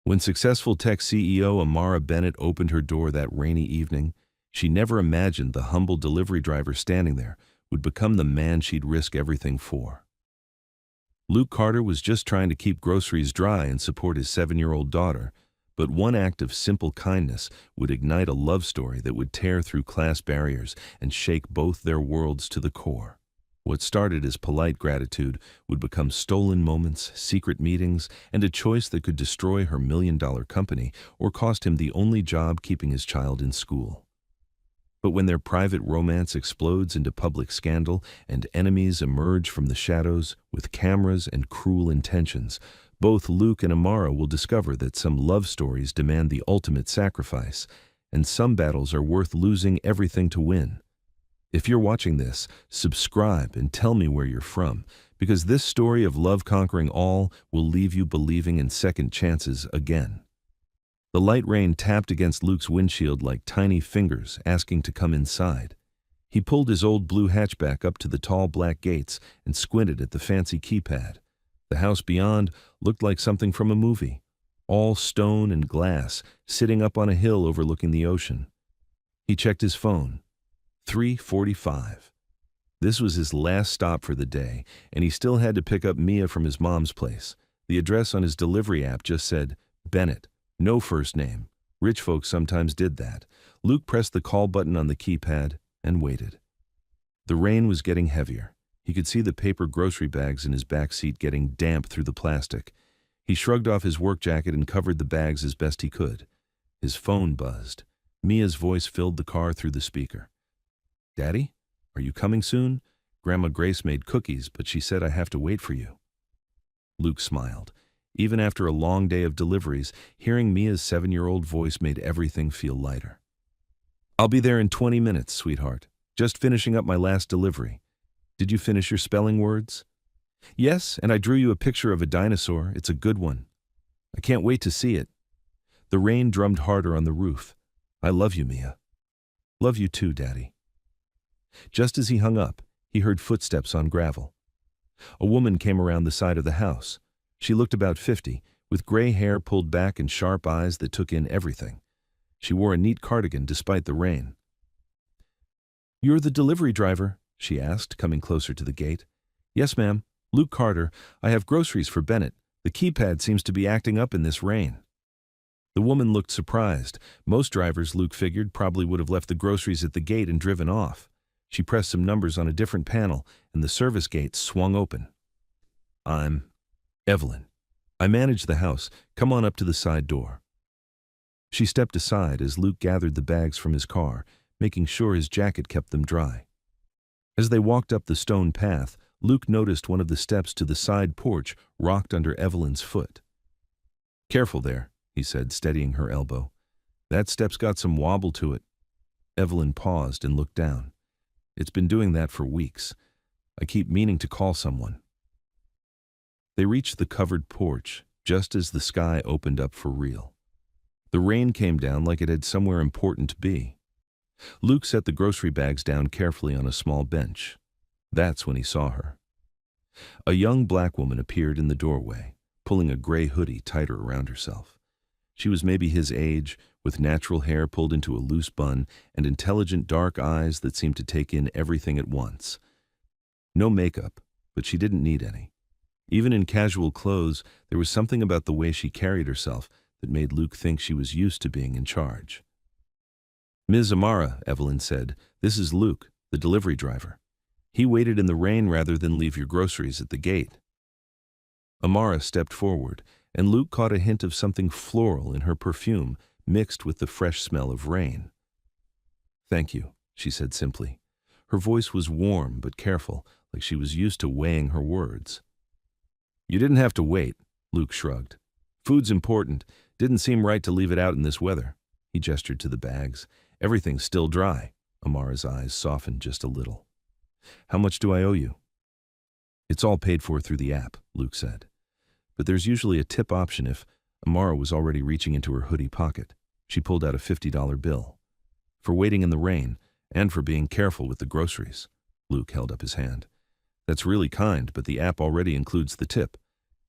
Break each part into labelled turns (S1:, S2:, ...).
S1: When successful tech CEO Amara Bennett opened her door that rainy evening, she never imagined the humble delivery driver standing there would become the man she'd risk everything for. Luke Carter was just trying to keep groceries dry and support his 7-year-old daughter, but one act of simple kindness would ignite a love story that would tear through class barriers and shake both their worlds to the core. What started as polite gratitude would become stolen moments, secret meetings, and a choice that could destroy her $1 million company or cost him the only job keeping his child in school. But when their private romance explodes into public scandal and enemies emerge from the shadows with cameras and cruel intentions, both Luke and Amara will discover that some love stories demand the ultimate sacrifice, and some battles are worth losing everything to win. If you're watching this, subscribe and tell me where you're from, because this story of love conquering all will leave you believing in second chances again. The light rain tapped against Luke's windshield like tiny fingers asking to come inside. He pulled his old blue hatchback up to the tall black gates and squinted at the fancy keypad. The house beyond looked like something from a movie, all stone and glass, sitting up on a hill overlooking the ocean. He checked his phone. 3:45. This was his last stop for the day, and he still had to pick up Mia from his mom's place. The address on his delivery app just said, Bennett, no first name. Rich folks sometimes did that. Luke pressed the call button on the keypad and waited. The rain was getting heavier. He could see the paper grocery bags in his back seat getting damp through the plastic. He shrugged off his work jacket and covered the bags as best he could. His phone buzzed. Mia's voice filled the car through the speaker. Daddy, are you coming soon? Grandma Grace made cookies, but she said I have to wait for you. Luke smiled. Even after a long day of deliveries, hearing Mia's 7-year-old voice made everything feel lighter. I'll be there in 20 minutes, sweetheart. Just finishing up my last delivery. Did you finish your spelling words? Yes, and I drew you a picture of a dinosaur. It's a good one. I can't wait to see it. The rain drummed harder on the roof. I love you, Mia. Love you too, Daddy. Just as he hung up, he heard footsteps on gravel. A woman came around the side of the house. She looked about 50, with gray hair pulled back and sharp eyes that took in everything. She wore a neat cardigan despite the rain. You're the delivery driver? She asked, coming closer to the gate. Yes, ma'am. Luke Carter. I have groceries for Bennett. The keypad seems to be acting up in this rain. The woman looked surprised. Most drivers, Luke figured, probably would have left the groceries at the gate and driven off. She pressed some numbers on a different panel, and the service gate swung open. I'm Evelyn. I manage the house. Come on up to the side door. She stepped aside as Luke gathered the bags from his car, making sure his jacket kept them dry. As they walked up the stone path, Luke noticed one of the steps to the side porch rocked under Evelyn's foot. Careful there, he said, steadying her elbow. That step's got some wobble to it. Evelyn paused and looked down. It's been doing that for weeks. I keep meaning to call someone. They reached the covered porch, just as the sky opened up for real. The rain came down like it had somewhere important to be. Luke set the grocery bags down carefully on a small bench. That's when he saw her. A young black woman appeared in the doorway, pulling a gray hoodie tighter around herself. She was maybe his age, with natural hair pulled into a loose bun and intelligent dark eyes that seemed to take in everything at once. No makeup, but she didn't need any. Even in casual clothes, there was something about the way she carried herself that made Luke think she was used to being in charge. Ms. Amara, Evelyn said, this is Luke, the delivery driver. He waited in the rain rather than leave your groceries at the gate. Amara stepped forward, and Luke caught a hint of something floral in her perfume, mixed with the fresh smell of rain. Thank you, she said simply. Her voice was warm but careful, like she was used to weighing her words. You didn't have to wait, Luke shrugged. Food's important. Didn't seem right to leave it out in this weather. He gestured to the bags. Everything's still dry. Amara's eyes softened just a little. How much do I owe you? It's all paid for through the app, Luke said. But there's usually a tip option if Amara was already reaching into her hoodie pocket. She pulled out a $50 bill. For waiting in the rain, and for being careful with the groceries. Luke held up his hand. That's really kind, but the app already includes the tip.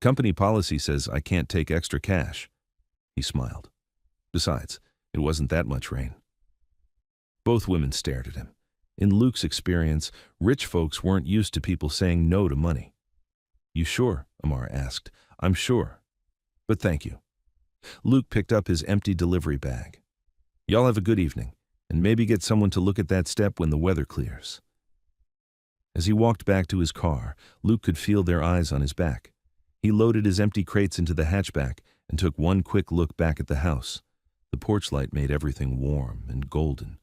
S1: Company policy says I can't take extra cash. He smiled. Besides, it wasn't that much rain. Both women stared at him. In Luke's experience, rich folks weren't used to people saying no to money. You sure? Amara asked. I'm sure. But thank you. Luke picked up his empty delivery bag. Y'all have a good evening, and maybe get someone to look at that step when the weather clears. As he walked back to his car, Luke could feel their eyes on his back. He loaded his empty crates into the hatchback and took one quick look back at the house. The porch light made everything warm and golden.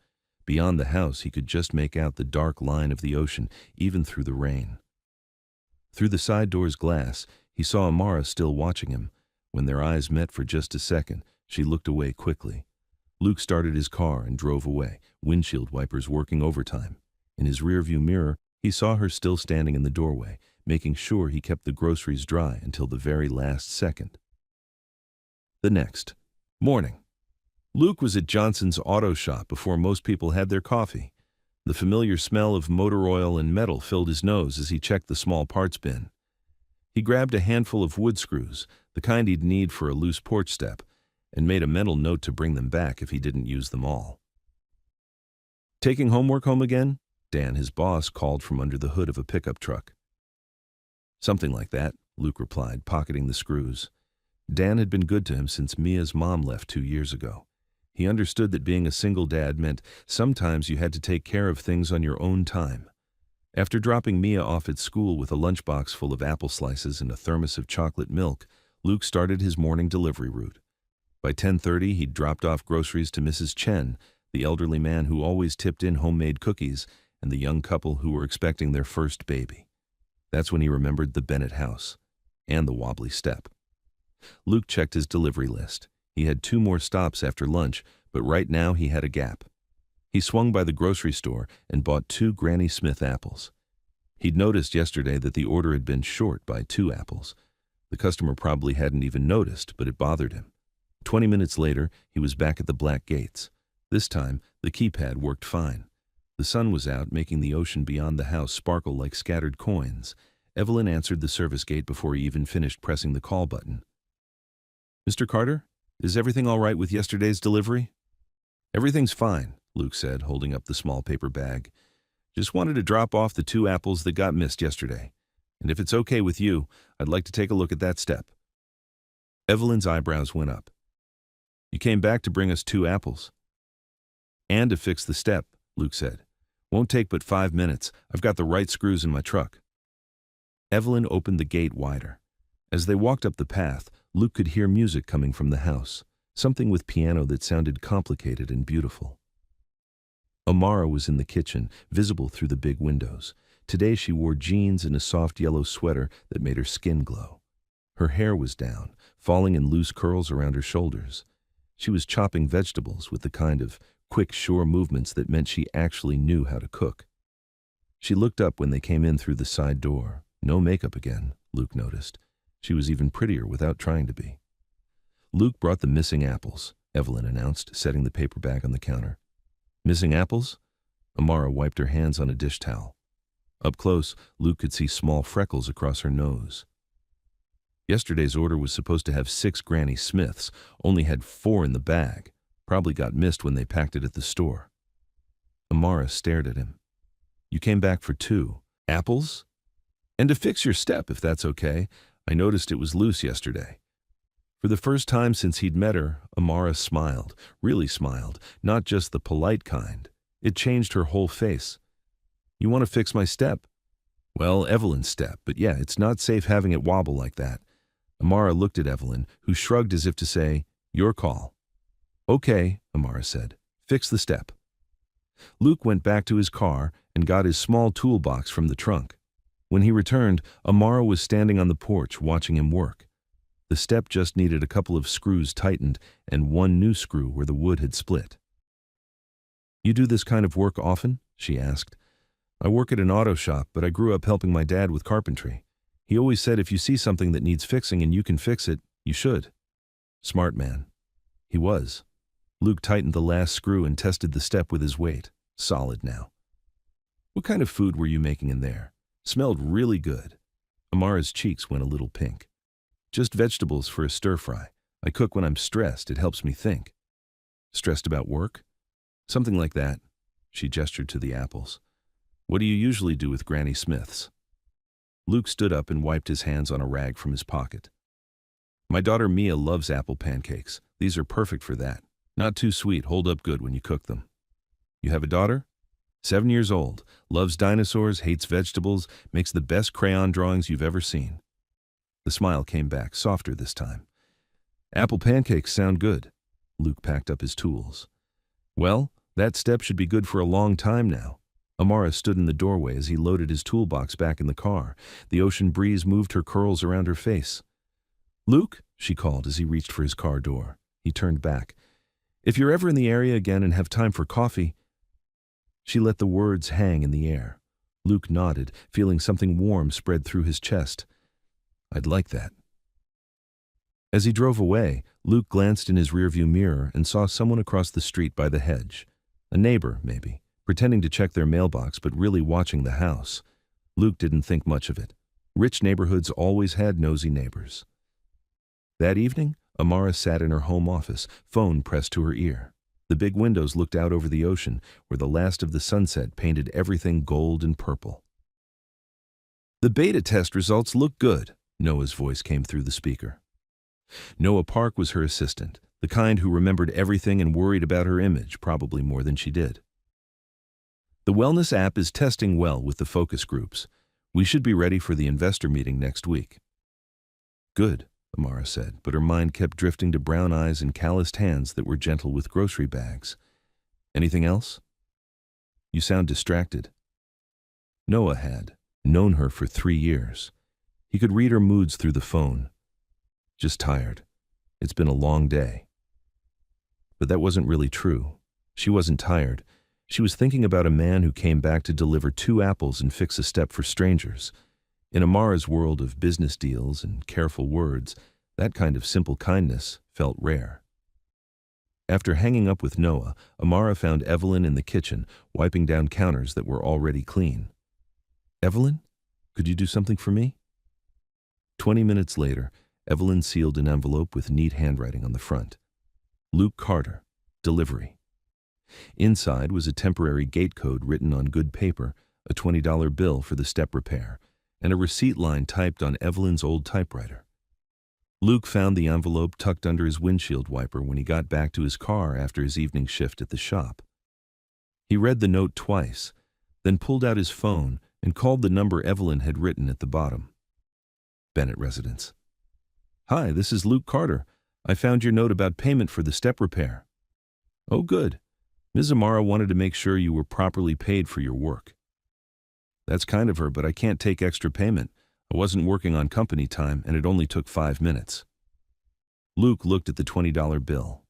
S1: Beyond the house, he could just make out the dark line of the ocean, even through the rain. Through the side door's glass, he saw Amara still watching him. When their eyes met for just a second, she looked away quickly. Luke started his car and drove away, windshield wipers working overtime. In his rearview mirror, he saw her still standing in the doorway, making sure he kept the groceries dry until the very last second. The next morning, Luke was at Johnson's auto shop before most people had their coffee. The familiar smell of motor oil and metal filled his nose as he checked the small parts bin. He grabbed a handful of wood screws, the kind he'd need for a loose porch step, and made a mental note to bring them back if he didn't use them all. Taking homework home again? Dan, his boss, called from under the hood of a pickup truck. Something like that, Luke replied, pocketing the screws. Dan had been good to him since Mia's mom left 2 years ago. He understood that being a single dad meant sometimes you had to take care of things on your own time. After dropping Mia off at school with a lunchbox full of apple slices and a thermos of chocolate milk, Luke started his morning delivery route. By 10:30, he'd dropped off groceries to Mrs. Chen, the elderly man who always tipped in homemade cookies, and the young couple who were expecting their first baby. That's when he remembered the Bennett house and the wobbly step. Luke checked his delivery list. He had 2 more stops after lunch, but right now he had a gap. He swung by the grocery store and bought 2 Granny Smith apples. He'd noticed yesterday that the order had been short by 2 apples. The customer probably hadn't even noticed, but it bothered him. 20 minutes later, he was back at the black gates. This time, the keypad worked fine. The sun was out, making the ocean beyond the house sparkle like scattered coins. Evelyn answered the service gate before he even finished pressing the call button. Mr. Carter, is everything all right with yesterday's delivery? Everything's fine, Luke said, holding up the small paper bag. Just wanted to drop off the 2 apples that got missed yesterday. And if it's okay with you, I'd like to take a look at that step. Evelyn's eyebrows went up. You came back to bring us 2 apples. And to fix the step, Luke said. Won't take but 5 minutes. I've got the right screws in my truck. Evelyn opened the gate wider. As they walked up the path, Luke could hear music coming from the house, something with piano that sounded complicated and beautiful. Amara was in the kitchen, visible through the big windows. Today she wore jeans and a soft yellow sweater that made her skin glow. Her hair was down, falling in loose curls around her shoulders. She was chopping vegetables with the kind of quick, sure movements that meant she actually knew how to cook. She looked up when they came in through the side door. No makeup again, Luke noticed. She was even prettier without trying to be. Luke brought the missing apples, Evelyn announced, setting the paper bag on the counter. Missing apples? Amara wiped her hands on a dish towel. Up close, Luke could see small freckles across her nose. Yesterday's order was supposed to have 6 Granny Smiths, only had 4 in the bag. Probably got missed when they packed it at the store. Amara stared at him. You came back for 2 apples? And to fix your step, if that's okay. I noticed it was loose yesterday. For the first time since he'd met her, Amara smiled, really smiled, not just the polite kind. It changed her whole face. You want to fix my step? Well, Evelyn's step, but yeah, it's not safe having it wobble like that. Amara looked at Evelyn, who shrugged as if to say, your call. Okay, Amara said. Fix the step. Luke went back to his car and got his small toolbox from the trunk. When he returned, Amara was standing on the porch watching him work. The step just needed a couple of screws tightened and 1 new screw where the wood had split. You do this kind of work often? She asked. I work at an auto shop, but I grew up helping my dad with carpentry. He always said if you see something that needs fixing and you can fix it, you should. Smart man. He was. Luke tightened the last screw and tested the step with his weight. Solid now. What kind of food were you making in there? Smelled really good. Amara's cheeks went a little pink. Just vegetables for a stir-fry. I cook when I'm stressed. It helps me think. Stressed about work? Something like that. She gestured to the apples. What do you usually do with Granny Smith's? Luke stood up and wiped his hands on a rag from his pocket. My daughter Mia loves apple pancakes. These are perfect for that. Not too sweet, hold up good when you cook them. You have a daughter? 7 years old, loves dinosaurs, hates vegetables, makes the best crayon drawings you've ever seen. The smile came back, softer this time. Apple pancakes sound good. Luke packed up his tools. Well, that step should be good for a long time now. Amara stood in the doorway as he loaded his toolbox back in the car. The ocean breeze moved her curls around her face. Luke, she called as he reached for his car door. He turned back. If you're ever in the area again and have time for coffee. She let the words hang in the air. Luke nodded, feeling something warm spread through his chest. I'd like that. As he drove away, Luke glanced in his rearview mirror and saw someone across the street by the hedge. A neighbor, maybe, pretending to check their mailbox but really watching the house. Luke didn't think much of it. Rich neighborhoods always had nosy neighbors. That evening, Amara sat in her home office, phone pressed to her ear. The big windows looked out over the ocean, where the last of the sunset painted everything gold and purple. The beta test results look good, Noah's voice came through the speaker. Noah Park was her assistant, the kind who remembered everything and worried about her image, probably more than she did. The wellness app is testing well with the focus groups. We should be ready for the investor meeting next week. Good, Amara said, but her mind kept drifting to brown eyes and calloused hands that were gentle with grocery bags. Anything else? You sound distracted. Noah had known her for 3 years. He could read her moods through the phone. Just tired. It's been a long day. But that wasn't really true. She wasn't tired. She was thinking about a man who came back to deliver 2 apples and fix a step for strangers. In Amara's world of business deals and careful words, that kind of simple kindness felt rare. After hanging up with Noah, Amara found Evelyn in the kitchen, wiping down counters that were already clean. Evelyn, could you do something for me? 20 minutes later, Evelyn sealed an envelope with neat handwriting on the front. Luke Carter, delivery. Inside was a temporary gate code written on good paper, a $20 bill for the step repair, and a receipt line typed on Evelyn's old typewriter. Luke found the envelope tucked under his windshield wiper when he got back to his car after his evening shift at the shop. He read the note twice, then pulled out his phone and called the number Evelyn had written at the bottom. Bennett residence. Hi, this is Luke Carter. I found your note about payment for the step repair. Oh, good. Ms. Amara wanted to make sure you were properly paid for your work. That's kind of her, but I can't take extra payment. I wasn't working on company time, and it only took 5 minutes. Luke looked at the $20 bill.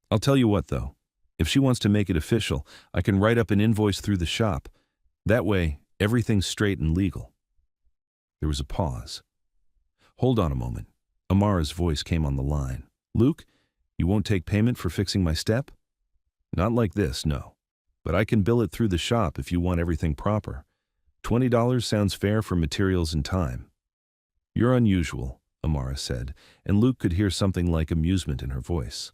S1: I'll tell you what, though. If she wants to make it official, I can write up an invoice through the shop. That way, everything's straight and legal. There was a pause. Hold on a moment. Amara's voice came on the line. Luke, you won't take payment for fixing my step? Not like this, no. But I can bill it through the shop if you want everything proper. $20 sounds fair for materials and time. You're unusual, Amara said, and Luke could hear something like amusement in her voice.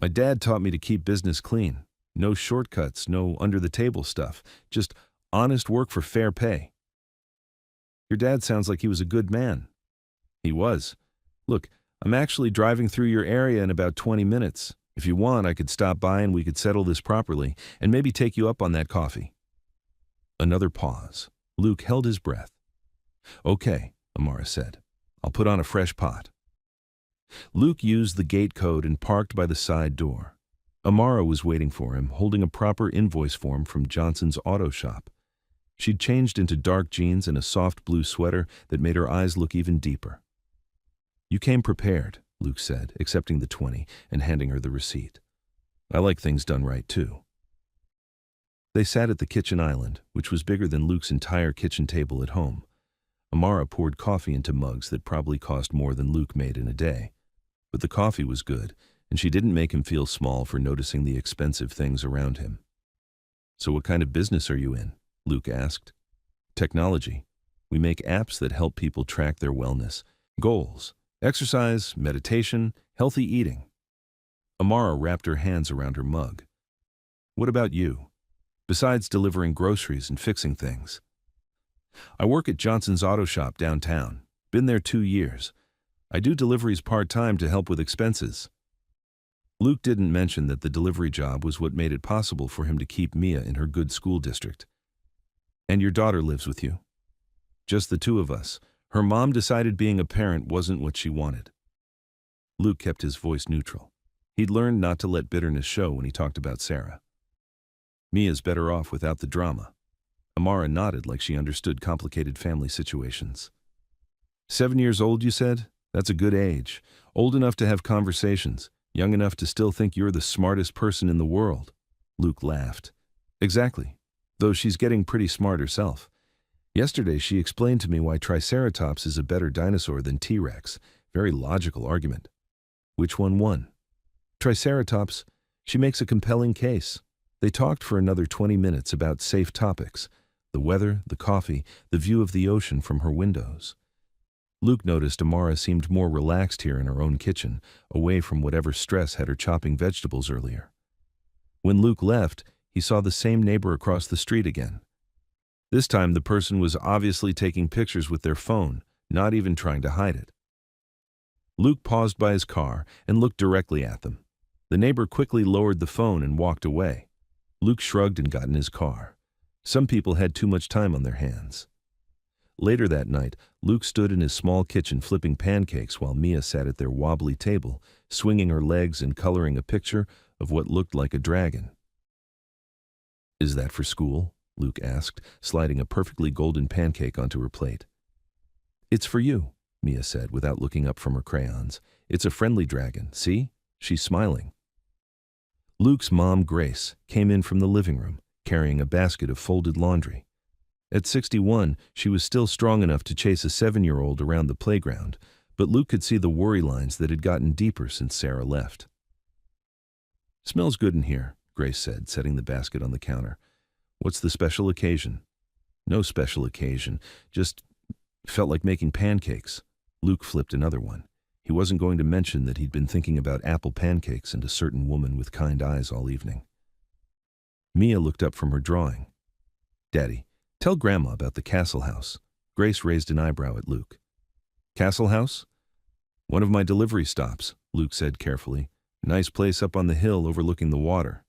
S1: My dad taught me to keep business clean. No shortcuts, no under-the-table stuff. Just honest work for fair pay. Your dad sounds like he was a good man. He was. Look, I'm actually driving through your area in about 20 minutes. If you want, I could stop by and we could settle this properly, and maybe take you up on that coffee. Another pause. Luke held his breath. Okay, Amara said. I'll put on a fresh pot. Luke used the gate code and parked by the side door. Amara was waiting for him, holding a proper invoice form from Johnson's auto shop. She'd changed into dark jeans and a soft blue sweater that made her eyes look even deeper. You came prepared, Luke said, accepting the 20 and handing her the receipt. I like things done right, too. They sat at the kitchen island, which was bigger than Luke's entire kitchen table at home. Amara poured coffee into mugs that probably cost more than Luke made in a day. But the coffee was good, and she didn't make him feel small for noticing the expensive things around him. So what kind of business are you in? Luke asked. Technology. We make apps that help people track their wellness, goals, Exercise, meditation, healthy eating. Amara wrapped her hands around her mug. What about you? Besides delivering groceries and fixing things. I work at Johnson's Auto Shop downtown. Been there 2 years. I do deliveries part-time to help with expenses. Luke didn't mention that the delivery job was what made it possible for him to keep Mia in her good school district. And your daughter lives with you? Just the two of us. Her mom decided being a parent wasn't what she wanted. Luke kept his voice neutral. He'd learned not to let bitterness show when he talked about Sarah. Mia's better off without the drama. Amara nodded like she understood complicated family situations. 7 years old, you said? That's a good age. Old enough to have conversations. Young enough to still think you're the smartest person in the world. Luke laughed. Exactly. Though she's getting pretty smart herself. Yesterday she explained to me why Triceratops is a better dinosaur than T-Rex. Very logical argument. Which one won? Triceratops. She makes a compelling case. They talked for another 20 minutes about safe topics. The weather, the coffee, the view of the ocean from her windows. Luke noticed Amara seemed more relaxed here in her own kitchen, away from whatever stress had her chopping vegetables earlier. When Luke left, he saw the same neighbor across the street again. This time the person was obviously taking pictures with their phone, not even trying to hide it. Luke paused by his car and looked directly at them. The neighbor quickly lowered the phone and walked away. Luke shrugged and got in his car. Some people had too much time on their hands. Later that night, Luke stood in his small kitchen flipping pancakes while Mia sat at their wobbly table, swinging her legs and coloring a picture of what looked like a dragon. Is that for school? Luke asked, sliding a perfectly golden pancake onto her plate. It's for you, Mia said without looking up from her crayons. It's a friendly dragon, see? She's smiling. Luke's mom, Grace, came in from the living room, carrying a basket of folded laundry. At 61, she was still strong enough to chase a 7-year-old around the playground, but Luke could see the worry lines that had gotten deeper since Sarah left. Smells good in here, Grace said, setting the basket on the counter. What's the special occasion? No special occasion, just felt like making pancakes. Luke flipped another one. He wasn't going to mention that he'd been thinking about apple pancakes and a certain woman with kind eyes all evening. Mia looked up from her drawing. Daddy, tell Grandma about the Castle House. Grace raised an eyebrow at Luke. Castle House? One of my delivery stops, Luke said carefully. Nice place up on the hill overlooking the water.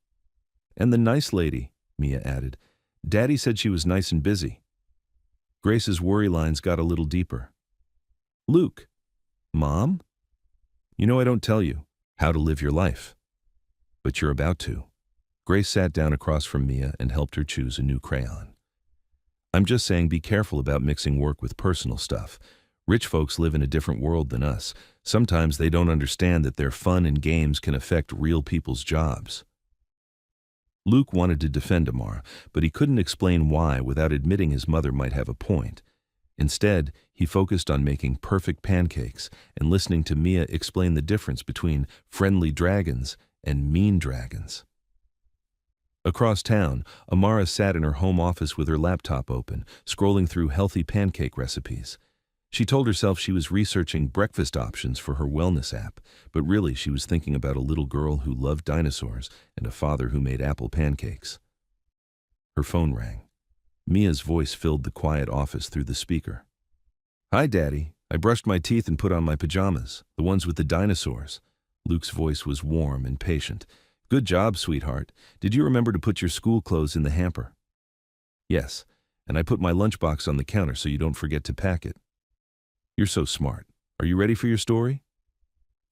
S1: And the nice lady, Mia added. Daddy said she was nice and busy. Grace's worry lines got a little deeper. Luke. Mom? You know I don't tell you how to live your life. But you're about to. Grace sat down across from Mia and helped her choose a new crayon. I'm just saying be careful about mixing work with personal stuff. Rich folks live in a different world than us. Sometimes they don't understand that their fun and games can affect real people's jobs. Luke wanted to defend Amara, but he couldn't explain why without admitting his mother might have a point. Instead, he focused on making perfect pancakes and listening to Mia explain the difference between friendly dragons and mean dragons. Across town, Amara sat in her home office with her laptop open, scrolling through healthy pancake recipes. She told herself she was researching breakfast options for her wellness app, but really she was thinking about a little girl who loved dinosaurs and a father who made apple pancakes. Her phone rang. Mia's voice filled the quiet office through the speaker. Hi, Daddy. I brushed my teeth and put on my pajamas, the ones with the dinosaurs. Luke's voice was warm and patient. Good job, sweetheart. Did you remember to put your school clothes in the hamper? Yes, and I put my lunchbox on the counter so you don't forget to pack it. You're so smart. Are you ready for your story?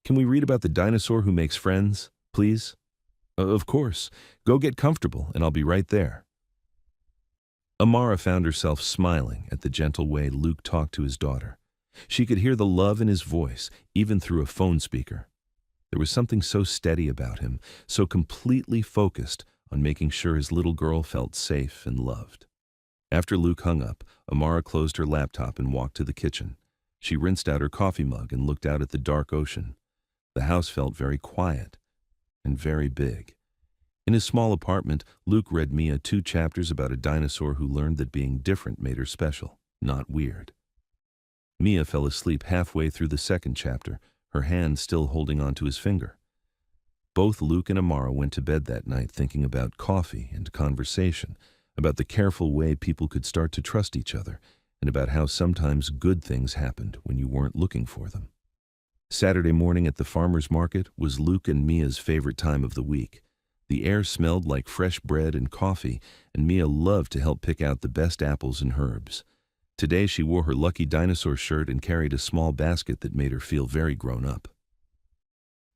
S1: Can we read about the dinosaur who makes friends, please? Of course. Go get comfortable, and I'll be right there. Amara found herself smiling at the gentle way Luke talked to his daughter. She could hear the love in his voice, even through a phone speaker. There was something so steady about him, so completely focused on making sure his little girl felt safe and loved. After Luke hung up, Amara closed her laptop and walked to the kitchen. She rinsed out her coffee mug and looked out at the dark ocean. The house felt very quiet and very big. In his small apartment, Luke read Mia 2 chapters about a dinosaur who learned that being different made her special, not weird. Mia fell asleep halfway through the second chapter, her hand still holding onto his finger. Both Luke and Amara went to bed that night thinking about coffee and conversation, about the careful way people could start to trust each other, and about how sometimes good things happened when you weren't looking for them. Saturday morning at the farmer's market was Luke and Mia's favorite time of the week. The air smelled like fresh bread and coffee, and Mia loved to help pick out the best apples and herbs. Today she wore her Lucky Dinosaur shirt and carried a small basket that made her feel very grown up.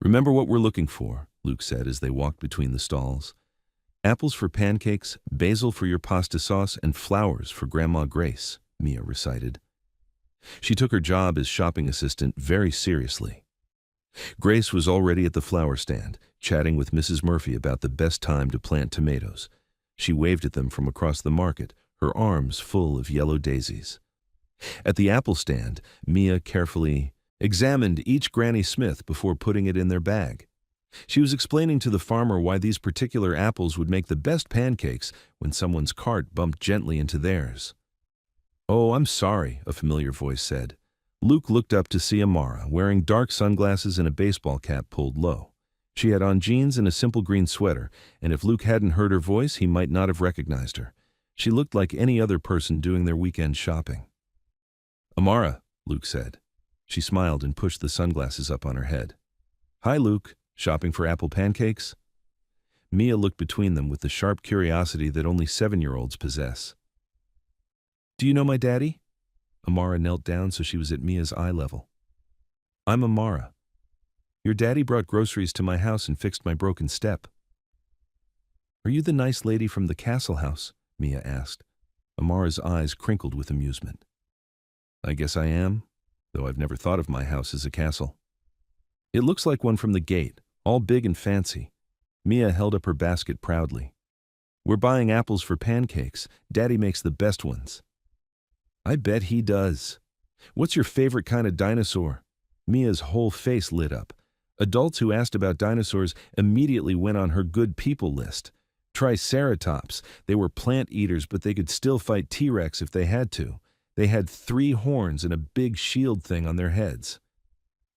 S1: "Remember what we're looking for," Luke said as they walked between the stalls. "Apples for pancakes, basil for your pasta sauce, and flowers for Grandma Grace," Mia recited. She took her job as shopping assistant very seriously. Grace was already at the flower stand, chatting with Mrs. Murphy about the best time to plant tomatoes. She waved at them from across the market, her arms full of yellow daisies. At the apple stand, Mia carefully examined each Granny Smith before putting it in their bag. She was explaining to the farmer why these particular apples would make the best pancakes when someone's cart bumped gently into theirs. "Oh, I'm sorry," a familiar voice said. Luke looked up to see Amara, wearing dark sunglasses and a baseball cap pulled low. She had on jeans and a simple green sweater, and if Luke hadn't heard her voice, he might not have recognized her. She looked like any other person doing their weekend shopping. "Amara," Luke said. She smiled and pushed the sunglasses up on her head. "Hi, Luke. Shopping for apple pancakes?" Mia looked between them with the sharp curiosity that only 7-year-olds possess. "Do you know my daddy?" Amara knelt down so she was at Mia's eye level. "I'm Amara. Your daddy brought groceries to my house and fixed my broken step." "Are you the nice lady from the castle house?" Mia asked. Amara's eyes crinkled with amusement. "I guess I am, though I've never thought of my house as a castle. It looks like one from the gate, all big and fancy." Mia held up her basket proudly. "We're buying apples for pancakes. Daddy makes the best ones." "I bet he does. What's your favorite kind of dinosaur?" Mia's whole face lit up. Adults who asked about dinosaurs immediately went on her good people list. Triceratops. They were plant eaters, but they could still fight T-Rex if they had to. They had 3 horns and a big shield thing on their heads.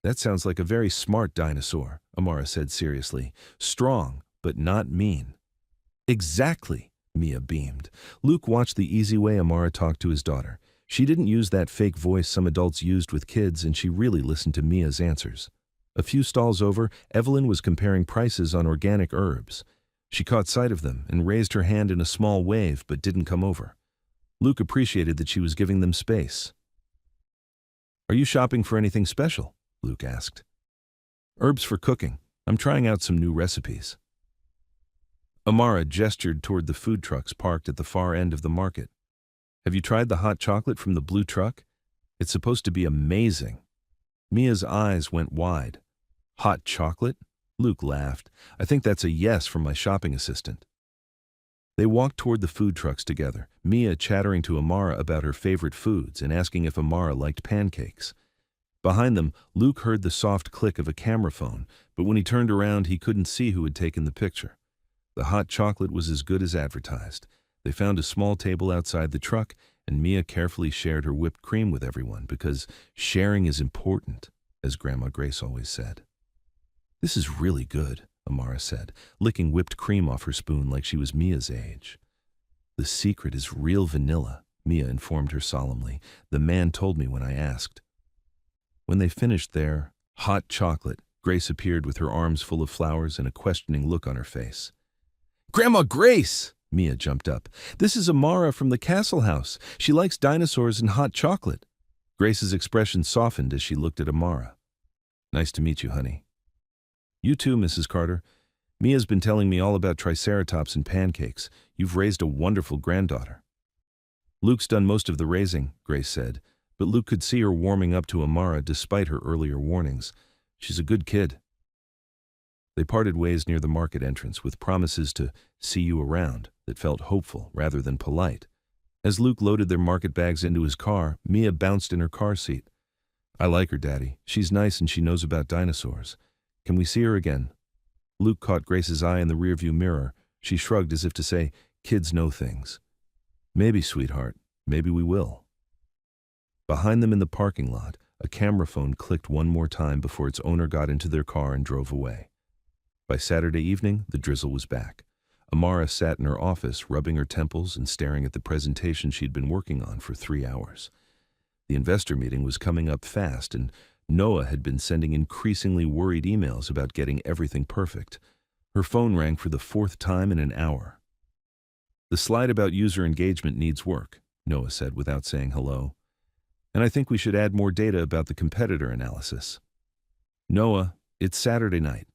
S1: "That sounds like a very smart dinosaur," Amara said seriously. "Strong, but not mean." "Exactly," Mia beamed. Luke watched the easy way Amara talked to his daughter. She didn't use that fake voice some adults used with kids, and she really listened to Mia's answers. A few stalls over, Evelyn was comparing prices on organic herbs. She caught sight of them and raised her hand in a small wave, but didn't come over. Luke appreciated that she was giving them space. "Are you shopping for anything special?" Luke asked. "Herbs for cooking. I'm trying out some new recipes." Amara gestured toward the food trucks parked at the far end of the market. "Have you tried the hot chocolate from the blue truck? It's supposed to be amazing." Mia's eyes went wide. "Hot chocolate?" Luke laughed. "I think that's a yes from my shopping assistant." They walked toward the food trucks together, Mia chattering to Amara about her favorite foods and asking if Amara liked pancakes. Behind them, Luke heard the soft click of a camera phone, but when he turned around, he couldn't see who had taken the picture. The hot chocolate was as good as advertised. They found a small table outside the truck, and Mia carefully shared her whipped cream with everyone because sharing is important, as Grandma Grace always said. "This is really good," Amara said, licking whipped cream off her spoon like she was Mia's age. "The secret is real vanilla," Mia informed her solemnly. "The man told me when I asked." When they finished their hot chocolate, Grace appeared with her arms full of flowers and a questioning look on her face. "Grandma Grace!" Mia jumped up. "This is Amara from the castle house. She likes dinosaurs and hot chocolate." Grace's expression softened as she looked at Amara. "Nice to meet you, honey." "You too, Mrs. Carter. Mia's been telling me all about Triceratops and pancakes. You've raised a wonderful granddaughter." "Luke's done most of the raising," Grace said, but Luke could see her warming up to Amara despite her earlier warnings. "She's a good kid." They parted ways near the market entrance with promises to see you around that felt hopeful rather than polite. As Luke loaded their market bags into his car, Mia bounced in her car seat. "I like her, Daddy. She's nice and she knows about dinosaurs. Can we see her again?" Luke caught Grace's eye in the rearview mirror. She shrugged as if to say, "Kids know things." "Maybe, sweetheart. Maybe we will." Behind them in the parking lot, a camera phone clicked one more time before its owner got into their car and drove away. By Saturday evening, the drizzle was back. Amara sat in her office, rubbing her temples and staring at the presentation she'd been working on for 3 hours. The investor meeting was coming up fast, and Noah had been sending increasingly worried emails about getting everything perfect. Her phone rang for the 4th time in an hour. "The slide about user engagement needs work," Noah said without saying hello. "And I think we should add more data about the competitor analysis." "Noah, it's Saturday night."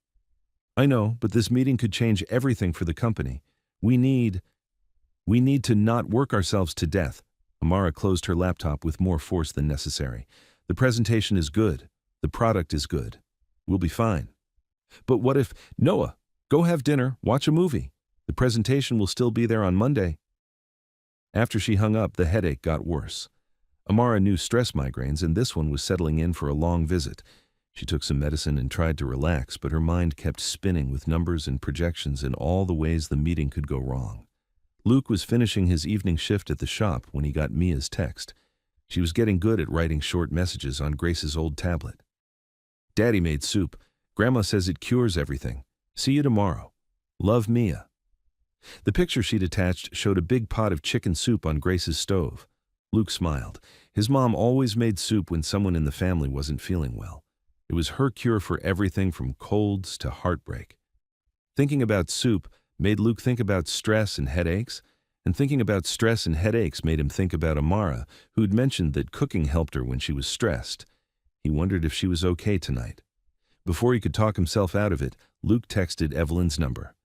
S1: "I know, but this meeting could change everything for the company. We need to not work ourselves to death." Amara closed her laptop with more force than necessary. "The presentation is good. The product is good. We'll be fine." "But what if—" "Noah, go have dinner, watch a movie. The presentation will still be there on Monday." After she hung up, the headache got worse. Amara knew stress migraines, and this one was settling in for a long visit. She took some medicine and tried to relax, but her mind kept spinning with numbers and projections and all the ways the meeting could go wrong. Luke was finishing his evening shift at the shop when he got Mia's text. She was getting good at writing short messages on Grace's old tablet. "Daddy made soup. Grandma says it cures everything. See you tomorrow. Love, Mia." The picture she'd attached showed a big pot of chicken soup on Grace's stove. Luke smiled. His mom always made soup when someone in the family wasn't feeling well. It was her cure for everything from colds to heartbreak. Thinking about soup made Luke think about stress and headaches, and thinking about stress and headaches made him think about Amara, who'd mentioned that cooking helped her when she was stressed. He wondered if she was okay tonight. Before he could talk himself out of it, Luke texted Evelyn's number.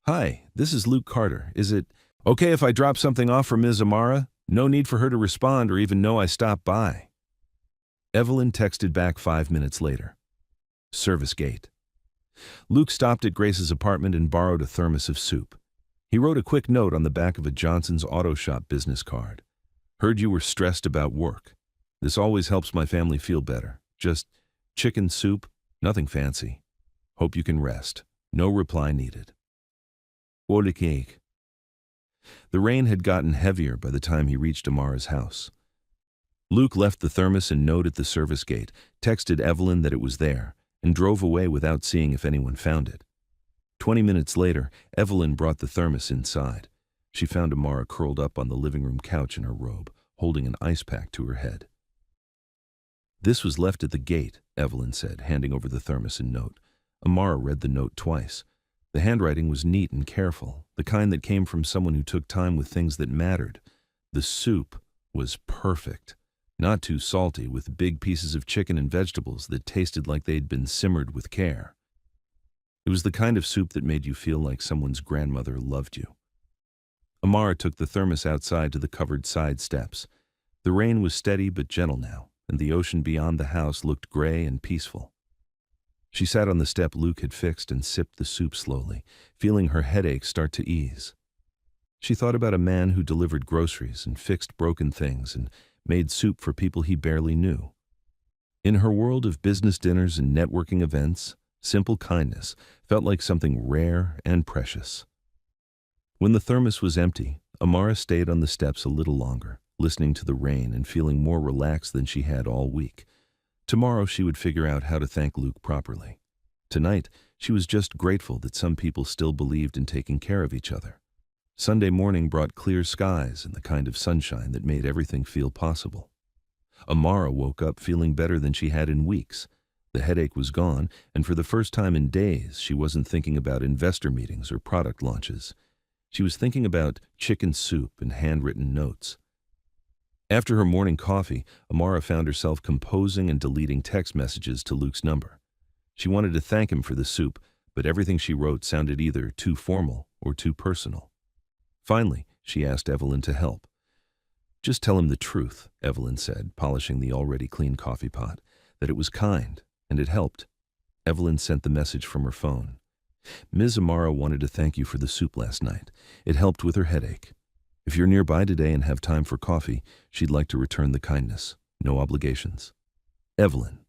S1: "Hi, this is Luke Carter. Is it okay if I drop something off for Ms. Amara? No need for her to respond or even know I stopped by." Evelyn texted back 5 minutes later. "Service gate." Luke stopped at Grace's apartment and borrowed a thermos of soup. He wrote a quick note on the back of a Johnson's Auto Shop business card. "Heard you were stressed about work. This always helps my family feel better. Just chicken soup, nothing fancy. Hope you can rest. No reply needed." Ole cake. The rain had gotten heavier by the time he reached Amara's house. Luke left the thermos and note at the service gate, texted Evelyn that it was there, and drove away without seeing if anyone found it. 20 minutes later, Evelyn brought the thermos inside. She found Amara curled up on the living room couch in her robe, holding an ice pack to her head. "This was left at the gate," Evelyn said, handing over the thermos and note. Amara read the note twice. The handwriting was neat and careful, the kind that came from someone who took time with things that mattered. The soup was perfect. Not too salty, with big pieces of chicken and vegetables that tasted like they'd been simmered with care. It was the kind of soup that made you feel like someone's grandmother loved you. Amara took the thermos outside to the covered side steps. The rain was steady but gentle now, and the ocean beyond the house looked gray and peaceful. She sat on the step Luke had fixed and sipped the soup slowly, feeling her headache start to ease. She thought about a man who delivered groceries and fixed broken things and made soup for people he barely knew. In her world of business dinners and networking events, simple kindness felt like something rare and precious. When the thermos was empty, Amara stayed on the steps a little longer, listening to the rain and feeling more relaxed than she had all week. Tomorrow she would figure out how to thank Luke properly. Tonight, she was just grateful that some people still believed in taking care of each other. Sunday morning brought clear skies and the kind of sunshine that made everything feel possible. Amara woke up feeling better than she had in weeks. The headache was gone, and for the first time in days, she wasn't thinking about investor meetings or product launches. She was thinking about chicken soup and handwritten notes. After her morning coffee, Amara found herself composing and deleting text messages to Luke's number. She wanted to thank him for the soup, but everything she wrote sounded either too formal or too personal. Finally, she asked Evelyn to help. "Just tell him the truth," Evelyn said, polishing the already clean coffee pot, "that it was kind, and it helped." Evelyn sent the message from her phone. "Ms. Amara wanted to thank you for the soup last night. It helped with her headache. If you're nearby today and have time for coffee, she'd like to return the kindness. No obligations. Evelyn."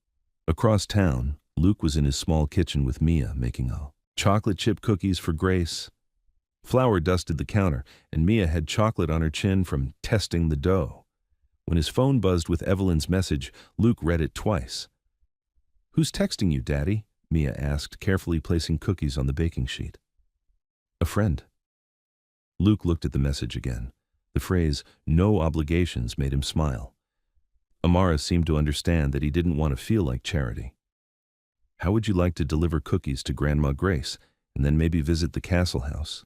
S1: Across town, Luke was in his small kitchen with Mia making chocolate chip cookies for Grace. Flour dusted the counter, and Mia had chocolate on her chin from testing the dough. When his phone buzzed with Evelyn's message, Luke read it twice. "Who's texting you, Daddy?" Mia asked, carefully placing cookies on the baking sheet. "A friend." Luke looked at the message again. The phrase, "no obligations," made him smile. Amara seemed to understand that he didn't want to feel like charity. "How would you like to deliver cookies to Grandma Grace, and then maybe visit the castle house?"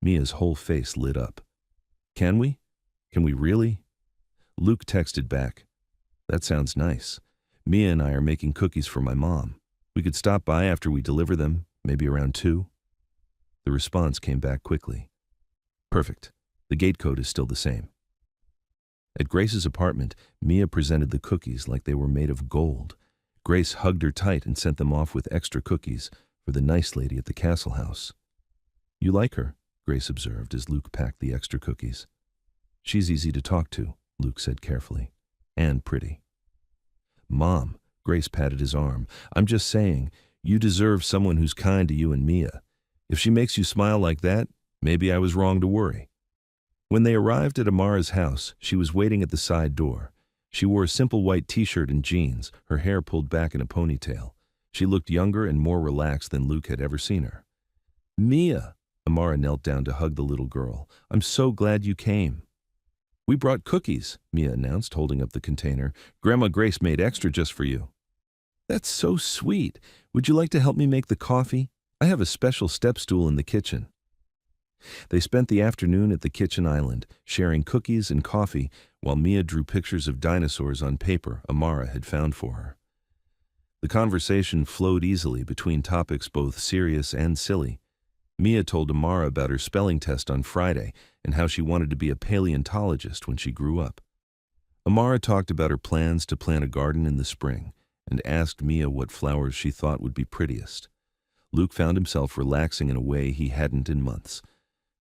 S1: Mia's whole face lit up. "Can we? Can we really?" Luke texted back, "That sounds nice. Mia and I are making cookies for my mom. We could stop by after we deliver them, maybe around 2. The response came back quickly. "Perfect. The gate code is still the same." At Grace's apartment, Mia presented the cookies like they were made of gold. Grace hugged her tight and sent them off with extra cookies for the nice lady at the castle house. "You like her," Grace observed as Luke packed the extra cookies. "She's easy to talk to," Luke said carefully, "and pretty." "Mom," Grace patted his arm, "I'm just saying, you deserve someone who's kind to you and Mia. If she makes you smile like that, maybe I was wrong to worry." When they arrived at Amara's house, she was waiting at the side door. She wore a simple white t-shirt and jeans, her hair pulled back in a ponytail. She looked younger and more relaxed than Luke had ever seen her. "Mia," Amara knelt down to hug the little girl, "I'm so glad you came." "We brought cookies," Mia announced, holding up the container. "Grandma Grace made extra just for you." "That's so sweet. Would you like to help me make the coffee? I have a special step stool in the kitchen." They spent the afternoon at the kitchen island, sharing cookies and coffee while Mia drew pictures of dinosaurs on paper Amara had found for her. The conversation flowed easily between topics both serious and silly. Mia told Amara about her spelling test on Friday and how she wanted to be a paleontologist when she grew up. Amara talked about her plans to plant a garden in the spring and asked Mia what flowers she thought would be prettiest. Luke found himself relaxing in a way he hadn't in months.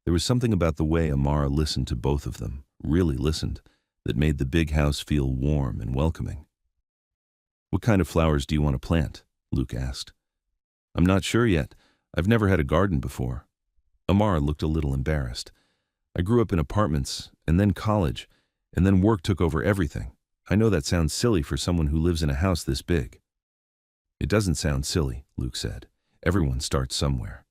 S1: There was something about the way Amara listened to both of them, really listened, that made the big house feel warm and welcoming. "What kind of flowers do you want to plant?" Luke asked. "I'm not sure yet. I've never had a garden before." Amara looked a little embarrassed. "I grew up in apartments, and then college, and then work took over everything. I know that sounds silly for someone who lives in a house this big." "It doesn't sound silly," Luke said. "Everyone starts somewhere.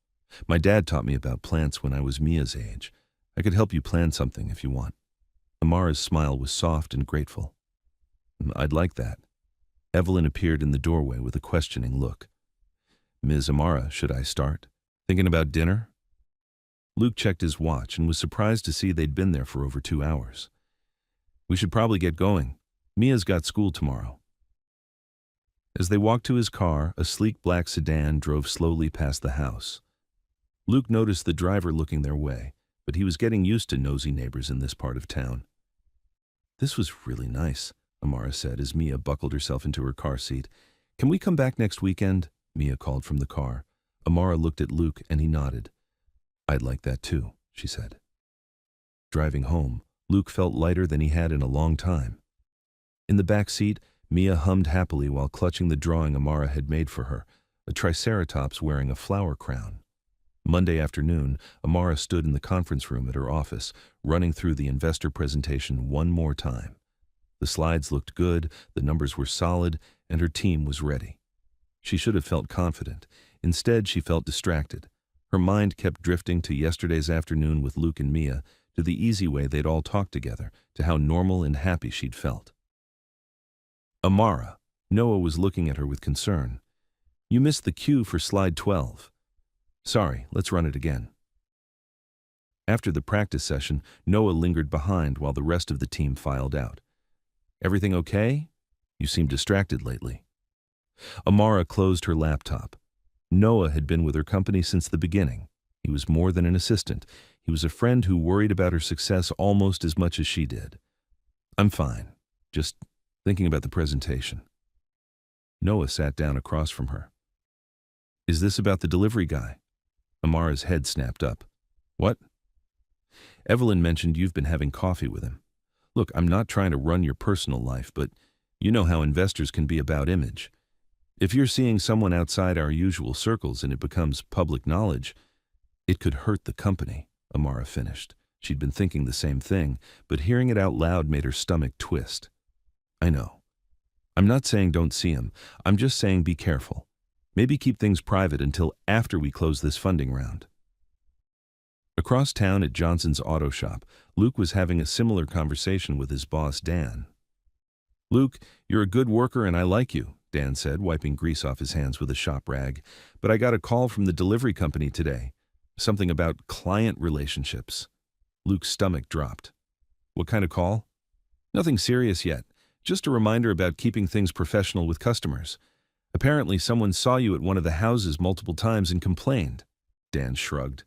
S1: My dad taught me about plants when I was Mia's age. I could help you plan something if you want." Amara's smile was soft and grateful. "I'd like that." Evelyn appeared in the doorway with a questioning look. "Ms. Amara, should I start? Thinking about dinner?" Luke checked his watch and was surprised to see they'd been there for over 2 hours. "We should probably get going. Mia's got school tomorrow." As they walked to his car, a sleek black sedan drove slowly past the house. Luke noticed the driver looking their way, but he was getting used to nosy neighbors in this part of town. "This was really nice," Amara said as Mia buckled herself into her car seat. "Can we come back next weekend?" Mia called from the car. Amara looked at Luke and he nodded. "I'd like that too," she said. Driving home, Luke felt lighter than he had in a long time. In the back seat, Mia hummed happily while clutching the drawing Amara had made for her, a triceratops wearing a flower crown. Monday afternoon, Amara stood in the conference room at her office, running through the investor presentation one more time. The slides looked good, the numbers were solid, and her team was ready. She should have felt confident. Instead, she felt distracted. Her mind kept drifting to yesterday's afternoon with Luke and Mia, to the easy way they'd all talked together, to how normal and happy she'd felt. "Amara," Noah was looking at her with concern. "You missed the cue for slide 12. "Sorry, let's run it again." After the practice session, Noah lingered behind while the rest of the team filed out. "Everything okay? You seem distracted lately." Amara closed her laptop. Noah had been with her company since the beginning. He was more than an assistant. He was a friend who worried about her success almost as much as she did. "I'm fine. Just thinking about the presentation." Noah sat down across from her. "Is this about the delivery guy?" Amara's head snapped up. "What?" "Evelyn mentioned you've been having coffee with him. Look, I'm not trying to run your personal life, but you know how investors can be about image. If you're seeing someone outside our usual circles and it becomes public knowledge, it could hurt the company," Amara finished, She'd been thinking the same thing, but hearing it out loud made her stomach twist. I know. I'm not saying don't see him. I'm just saying be careful. Maybe keep things private until after we close this funding round. Across town at Johnson's auto shop, Luke was having a similar conversation with his boss, Dan. Luke, you're a good worker and I like you, Dan said, wiping grease off his hands with a shop rag. But I got a call from the delivery company today. Something about client relationships. Luke's stomach dropped. What kind of call? Nothing serious yet. Just a reminder about keeping things professional with customers. Apparently someone saw you at one of the houses multiple times and complained. Dan shrugged.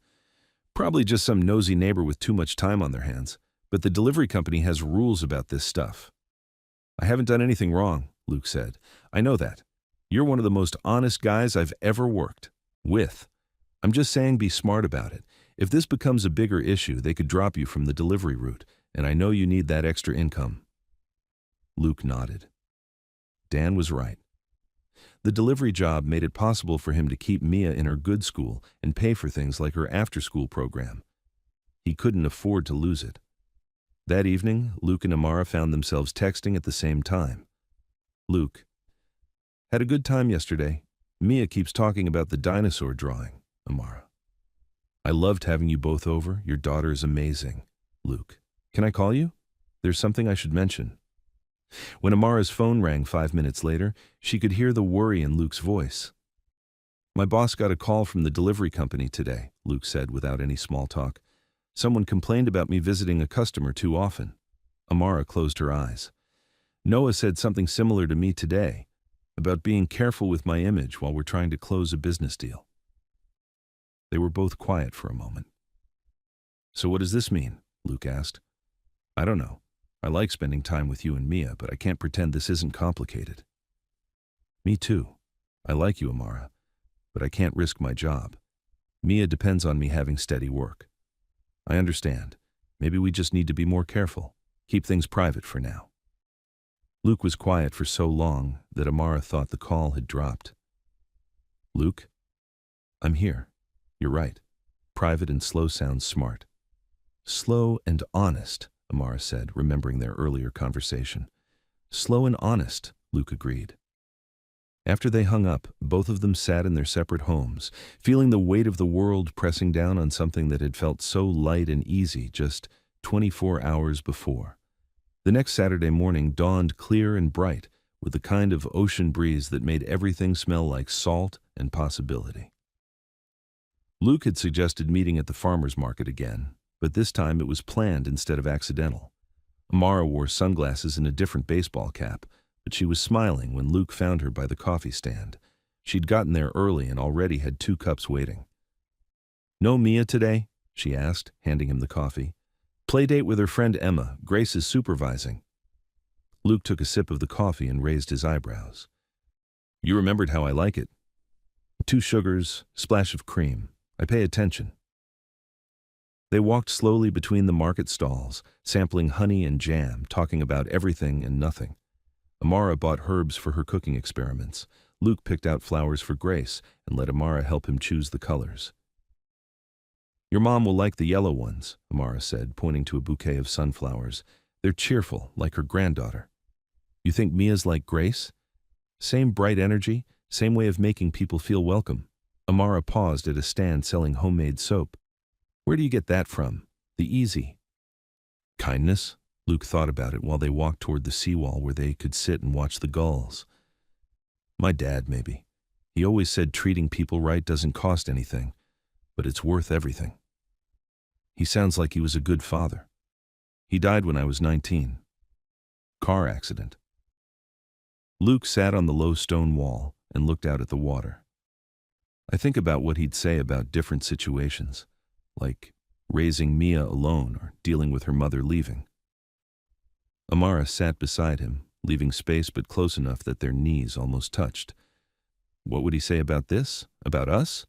S1: Probably just some nosy neighbor with too much time on their hands. But the delivery company has rules about this stuff. I haven't done anything wrong, Luke said. I know that. You're one of the most honest guys I've ever worked with. I'm just saying be smart about it. If this becomes a bigger issue, they could drop you from the delivery route, and I know you need that extra income. Luke nodded. Dan was right. The delivery job made it possible for him to keep Mia in her good school and pay for things like her after-school program. He couldn't afford to lose it. That evening, Luke and Amara found themselves texting at the same time. Luke: had a good time yesterday. Mia keeps talking about the dinosaur drawing. Amara: I loved having you both over. Your daughter is amazing. Luke: can I call you? There's something I should mention. When Amara's phone rang 5 minutes later, she could hear the worry in Luke's voice. My boss got a call from the delivery company today, Luke said without any small talk. Someone complained about me visiting a customer too often. Amara closed her eyes. Noah said something similar to me today, about being careful with my image while we're trying to close a business deal. They were both quiet for a moment. So what does this mean? Luke asked. I don't know. I like spending time with you and Mia, but I can't pretend this isn't complicated. Me too. I like you, Amara, but I can't risk my job. Mia depends on me having steady work. I understand. Maybe we just need to be more careful. Keep things private for now. Luke was quiet for so long that Amara thought the call had dropped. Luke? I'm here. You're right. Private and slow sounds smart. Slow and honest, Amara said, remembering their earlier conversation. Slow and honest, Luke agreed. After they hung up, both of them sat in their separate homes, feeling the weight of the world pressing down on something that had felt so light and easy just 24 hours before. The next Saturday morning dawned clear and bright, with the kind of ocean breeze that made everything smell like salt and possibility. Luke had suggested meeting at the farmer's market again, but this time it was planned instead of accidental. Amara wore sunglasses and a different baseball cap, but she was smiling when Luke found her by the coffee stand. She'd gotten there early and already had 2 cups waiting. No Mia today? She asked, handing him the coffee. Playdate with her friend Emma. Grace is supervising. Luke took a sip of the coffee and raised his eyebrows. You remembered how I like it. 2 sugars, splash of cream. I pay attention. They walked slowly between the market stalls, sampling honey and jam, talking about everything and nothing. Amara bought herbs for her cooking experiments. Luke picked out flowers for Grace and let Amara help him choose the colors. Your mom will like the yellow ones, Amara said, pointing to a bouquet of sunflowers. They're cheerful, like her granddaughter. You think Mia's like Grace? Same bright energy, same way of making people feel welcome. Amara paused at a stand selling homemade soap. Where do you get that from? The easy. Kindness? Luke thought about it while they walked toward the seawall where they could sit and watch the gulls. My dad, maybe. He always said treating people right doesn't cost anything, but it's worth everything. He sounds like he was a good father. He died when I was 19. Car accident. Luke sat on the low stone wall and looked out at the water. I think about what he'd say about different situations, like raising Mia alone or dealing with her mother leaving. Amara sat beside him, leaving space but close enough that their knees almost touched. What would he say about this? About us?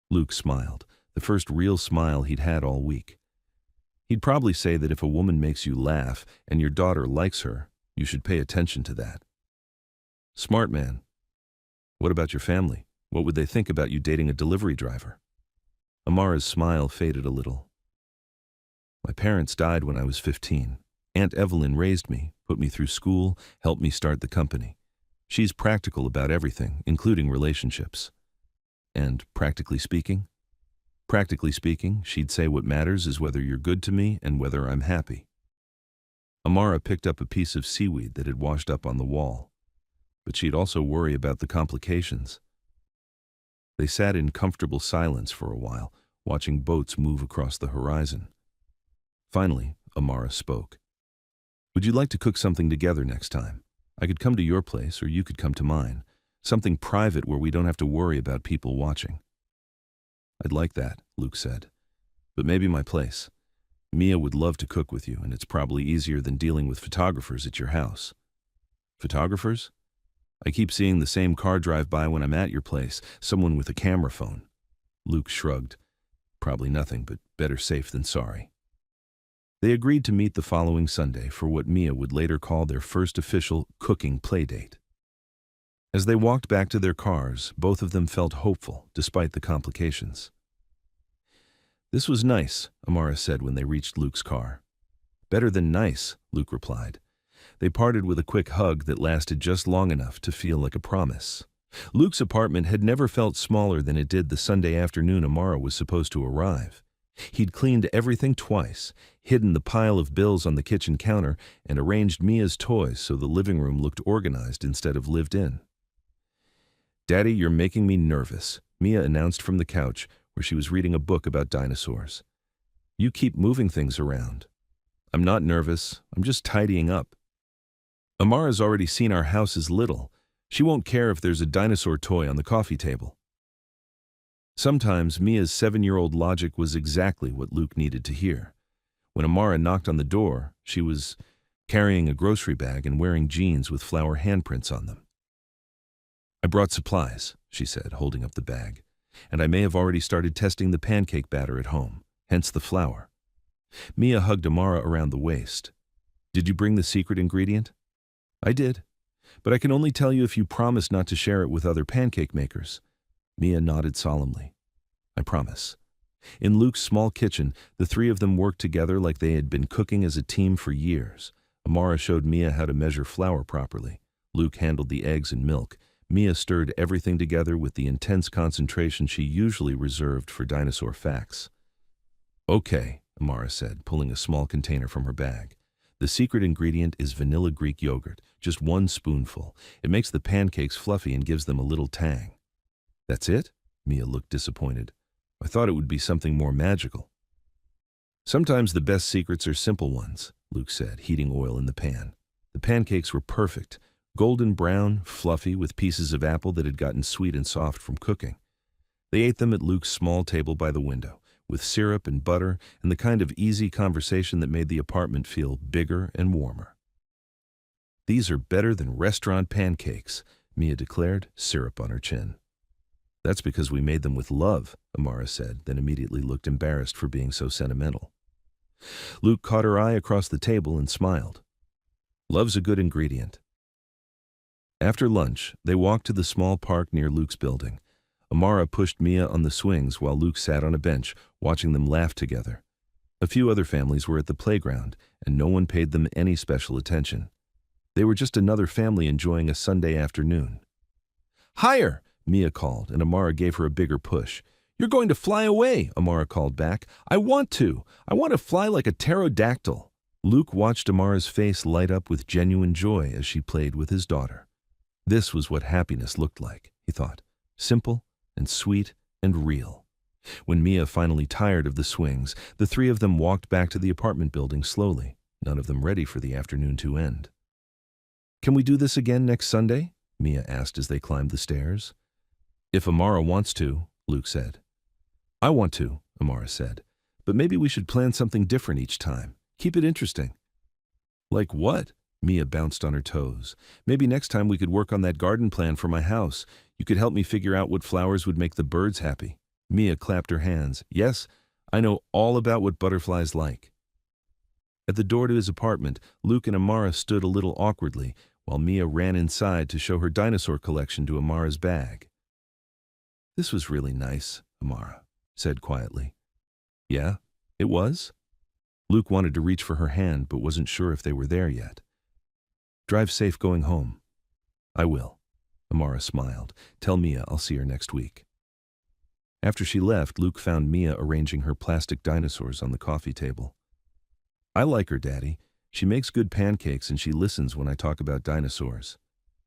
S1: Luke smiled, the first real smile he'd had all week. He'd probably say that if a woman makes you laugh and your daughter likes her, you should pay attention to that. Smart man. What about your family? What would they think about you dating a delivery driver? Amara's smile faded a little. My parents died when I was 15. Aunt Evelyn raised me, put me through school, helped me start the company. She's practical about everything, including relationships. And practically speaking? Practically speaking, she'd say what matters is whether you're good to me and whether I'm happy. Amara picked up a piece of seaweed that had washed up on the wall, but she'd also worry about the complications. They sat in comfortable silence for a while, watching boats move across the horizon. Finally, Amara spoke. Would you like to cook something together next time? I could come to your place or you could come to mine. Something private where we don't have to worry about people watching. I'd like that, Luke said. But maybe my place. Mia would love to cook with you, and it's probably easier than dealing with photographers at your house. Photographers? I keep seeing the same car drive by when I'm at your place, someone with a camera phone. Luke shrugged. Probably nothing, but better safe than sorry. They agreed to meet the following Sunday for what Mia would later call their first official cooking playdate. As they walked back to their cars, both of them felt hopeful, despite the complications. This was nice, Amara said when they reached Luke's car. Better than nice, Luke replied. They parted with a quick hug that lasted just long enough to feel like a promise. Luke's apartment had never felt smaller than it did the Sunday afternoon Amara was supposed to arrive. He'd cleaned everything twice, hidden the pile of bills on the kitchen counter, and arranged Mia's toys so the living room looked organized instead of lived in. Daddy, you're making me nervous, Mia announced from the couch where she was reading a book about dinosaurs. You keep moving things around. I'm not nervous, I'm just tidying up. Amara's already seen our house is little. She won't care if there's a dinosaur toy on the coffee table. Sometimes Mia's 7-year-old logic was exactly what Luke needed to hear. When Amara knocked on the door, she was carrying a grocery bag and wearing jeans with flower handprints on them. I brought supplies, she said, holding up the bag, and I may have already started testing the pancake batter at home, hence the flour. Mia hugged Amara around the waist. Did you bring the secret ingredient? I did, but I can only tell you if you promise not to share it with other pancake makers. Mia nodded solemnly. I promise. In Luke's small kitchen, the three of them worked together like they had been cooking as a team for years. Amara showed Mia how to measure flour properly. Luke handled the eggs and milk. Mia stirred everything together with the intense concentration she usually reserved for dinosaur facts. Okay, Amara said, pulling a small container from her bag. The secret ingredient is vanilla Greek yogurt, just 1 spoonful. It makes the pancakes fluffy and gives them a little tang. That's it? Mia looked disappointed. I thought it would be something more magical. Sometimes the best secrets are simple ones, Luke said, heating oil in the pan. The pancakes were perfect, golden brown, fluffy, with pieces of apple that had gotten sweet and soft from cooking. They ate them at Luke's small table by the window, with syrup and butter and the kind of easy conversation that made the apartment feel bigger and warmer. These are better than restaurant pancakes, Mia declared, syrup on her chin. That's because we made them with love, Amara said, then immediately looked embarrassed for being so sentimental. Luke caught her eye across the table and smiled. Love's a good ingredient. After lunch, they walked to the small park near Luke's building. Amara pushed Mia on the swings while Luke sat on a bench, watching them laugh together. A few other families were at the playground, and no one paid them any special attention. They were just another family enjoying a Sunday afternoon. Higher! Mia called, and Amara gave her a bigger push. You're going to fly away, Amara called back. I want to. I want to fly like a pterodactyl. Luke watched Amara's face light up with genuine joy as she played with his daughter. This was what happiness looked like, he thought. Simple and sweet and real. When Mia finally tired of the swings, the three of them walked back to the apartment building slowly, none of them ready for the afternoon to end. Can we do this again next Sunday? Mia asked as they climbed the stairs. If Amara wants to, Luke said. I want to, Amara said, but maybe we should plan something different each time. Keep it interesting. Like what? Mia bounced on her toes. Maybe next time we could work on that garden plan for my house. You could help me figure out what flowers would make the birds happy. Mia clapped her hands. Yes, I know all about what butterflies like. At the door to his apartment, Luke and Amara stood a little awkwardly, while Mia ran inside to show her dinosaur collection to Amara's bag. This was really nice, Amara said quietly. Yeah, it was? Luke wanted to reach for her hand but wasn't sure if they were there yet. "Drive safe going home." "I will." Amara smiled. "Tell Mia I'll see her next week." After she left, Luke found Mia arranging her plastic dinosaurs on the coffee table. "I like her, Daddy. She makes good pancakes and she listens when I talk about dinosaurs."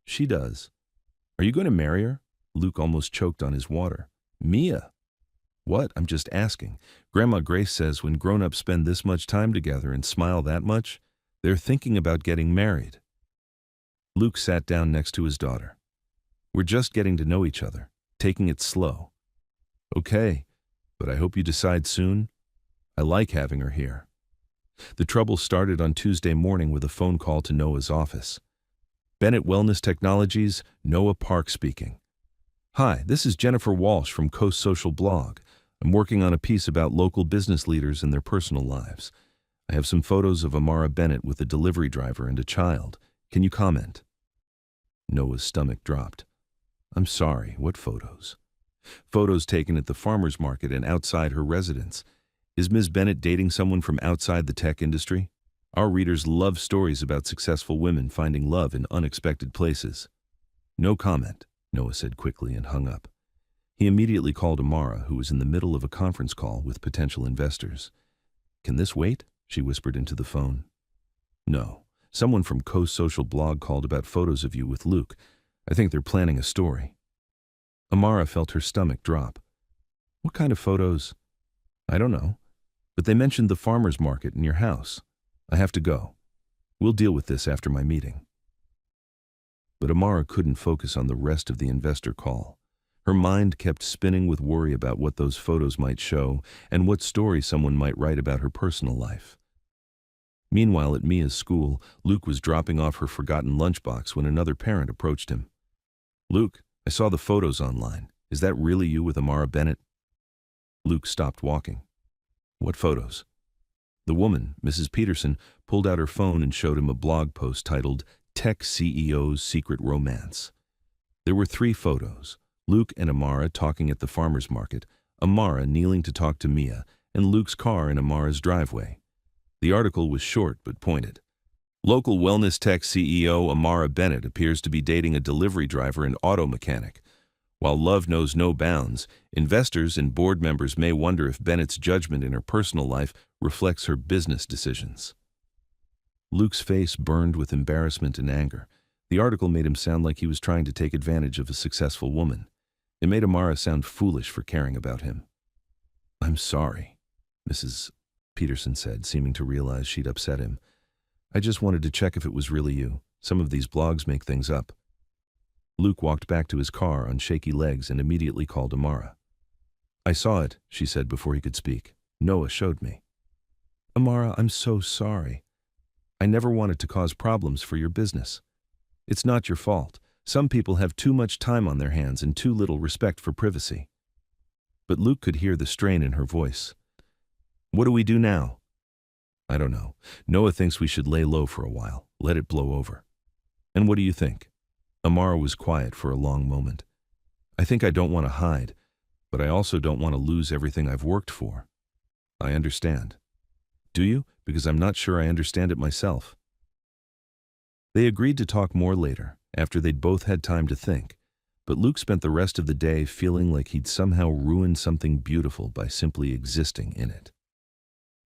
S1: "She does." "Are you going to marry her?" Luke almost choked on his water. "Mia." "What? I'm just asking. Grandma Grace says when grown-ups spend this much time together and smile that much, they're thinking about getting married." Luke sat down next to his daughter. "We're just getting to know each other, taking it slow." "Okay, but I hope you decide soon. I like having her here." The trouble started on Tuesday morning with a phone call to Noah's office. "Bennett Wellness Technologies, Noah Park speaking." "Hi, this is Jennifer Walsh from Coast Social Blog. I'm working on a piece about local business leaders and their personal lives. I have some photos of Amara Bennett with a delivery driver and a child. Can you comment?" Noah's stomach dropped. "I'm sorry, what photos?" "Photos taken at the farmer's market and outside her residence. Is Ms. Bennett dating someone from outside the tech industry? Our readers love stories about successful women finding love in unexpected places." "No comment," Noah said quickly and hung up. He immediately called Amara, who was in the middle of a conference call with potential investors. "Can this wait?" she whispered into the phone. "No. Someone from Coast Social Blog called about photos of you with Luke. I think they're planning a story." Amara felt her stomach drop. "What kind of photos?" "I don't know. But they mentioned the farmer's market in your house. I have to go. We'll deal with this after my meeting." But Amara couldn't focus on the rest of the investor call. Her mind kept spinning with worry about what those photos might show and what story someone might write about her personal life. Meanwhile, at Mia's school, Luke was dropping off her forgotten lunchbox when another parent approached him. "Luke, I saw the photos online. Is that really you with Amara Bennett?" Luke stopped walking. "What photos?" The woman, Mrs. Peterson, pulled out her phone and showed him a blog post titled "Tech CEO's Secret Romance." There were 3 photos: Luke and Amara talking at the farmer's market, Amara kneeling to talk to Mia, and Luke's car in Amara's driveway. The article was short but pointed. "Local wellness tech CEO Amara Bennett appears to be dating a delivery driver and auto mechanic. While love knows no bounds, investors and board members may wonder if Bennett's judgment in her personal life reflects her business decisions." Luke's face burned with embarrassment and anger. The article made him sound like he was trying to take advantage of a successful woman. It made Amara sound foolish for caring about him. "I'm sorry," Mrs. Peterson said, seeming to realize she'd upset him. "I just wanted to check if it was really you. Some of these blogs make things up." Luke walked back to his car on shaky legs and immediately called Amara. "I saw it," she said before he could speak. "Noah showed me." "Amara, I'm so sorry. I never wanted to cause problems for your business. It's not your fault. Some people have too much time on their hands and too little respect for privacy." But Luke could hear the strain in her voice. "What do we do now?" "I don't know. Noah thinks we should lay low for a while, let it blow over." "And what do you think?" Amara was quiet for a long moment. "I think I don't want to hide, but I also don't want to lose everything I've worked for." "I understand." "Do you? Because I'm not sure I understand it myself." They agreed to talk more later, after they'd both had time to think, but Luke spent the rest of the day feeling like he'd somehow ruined something beautiful by simply existing in it.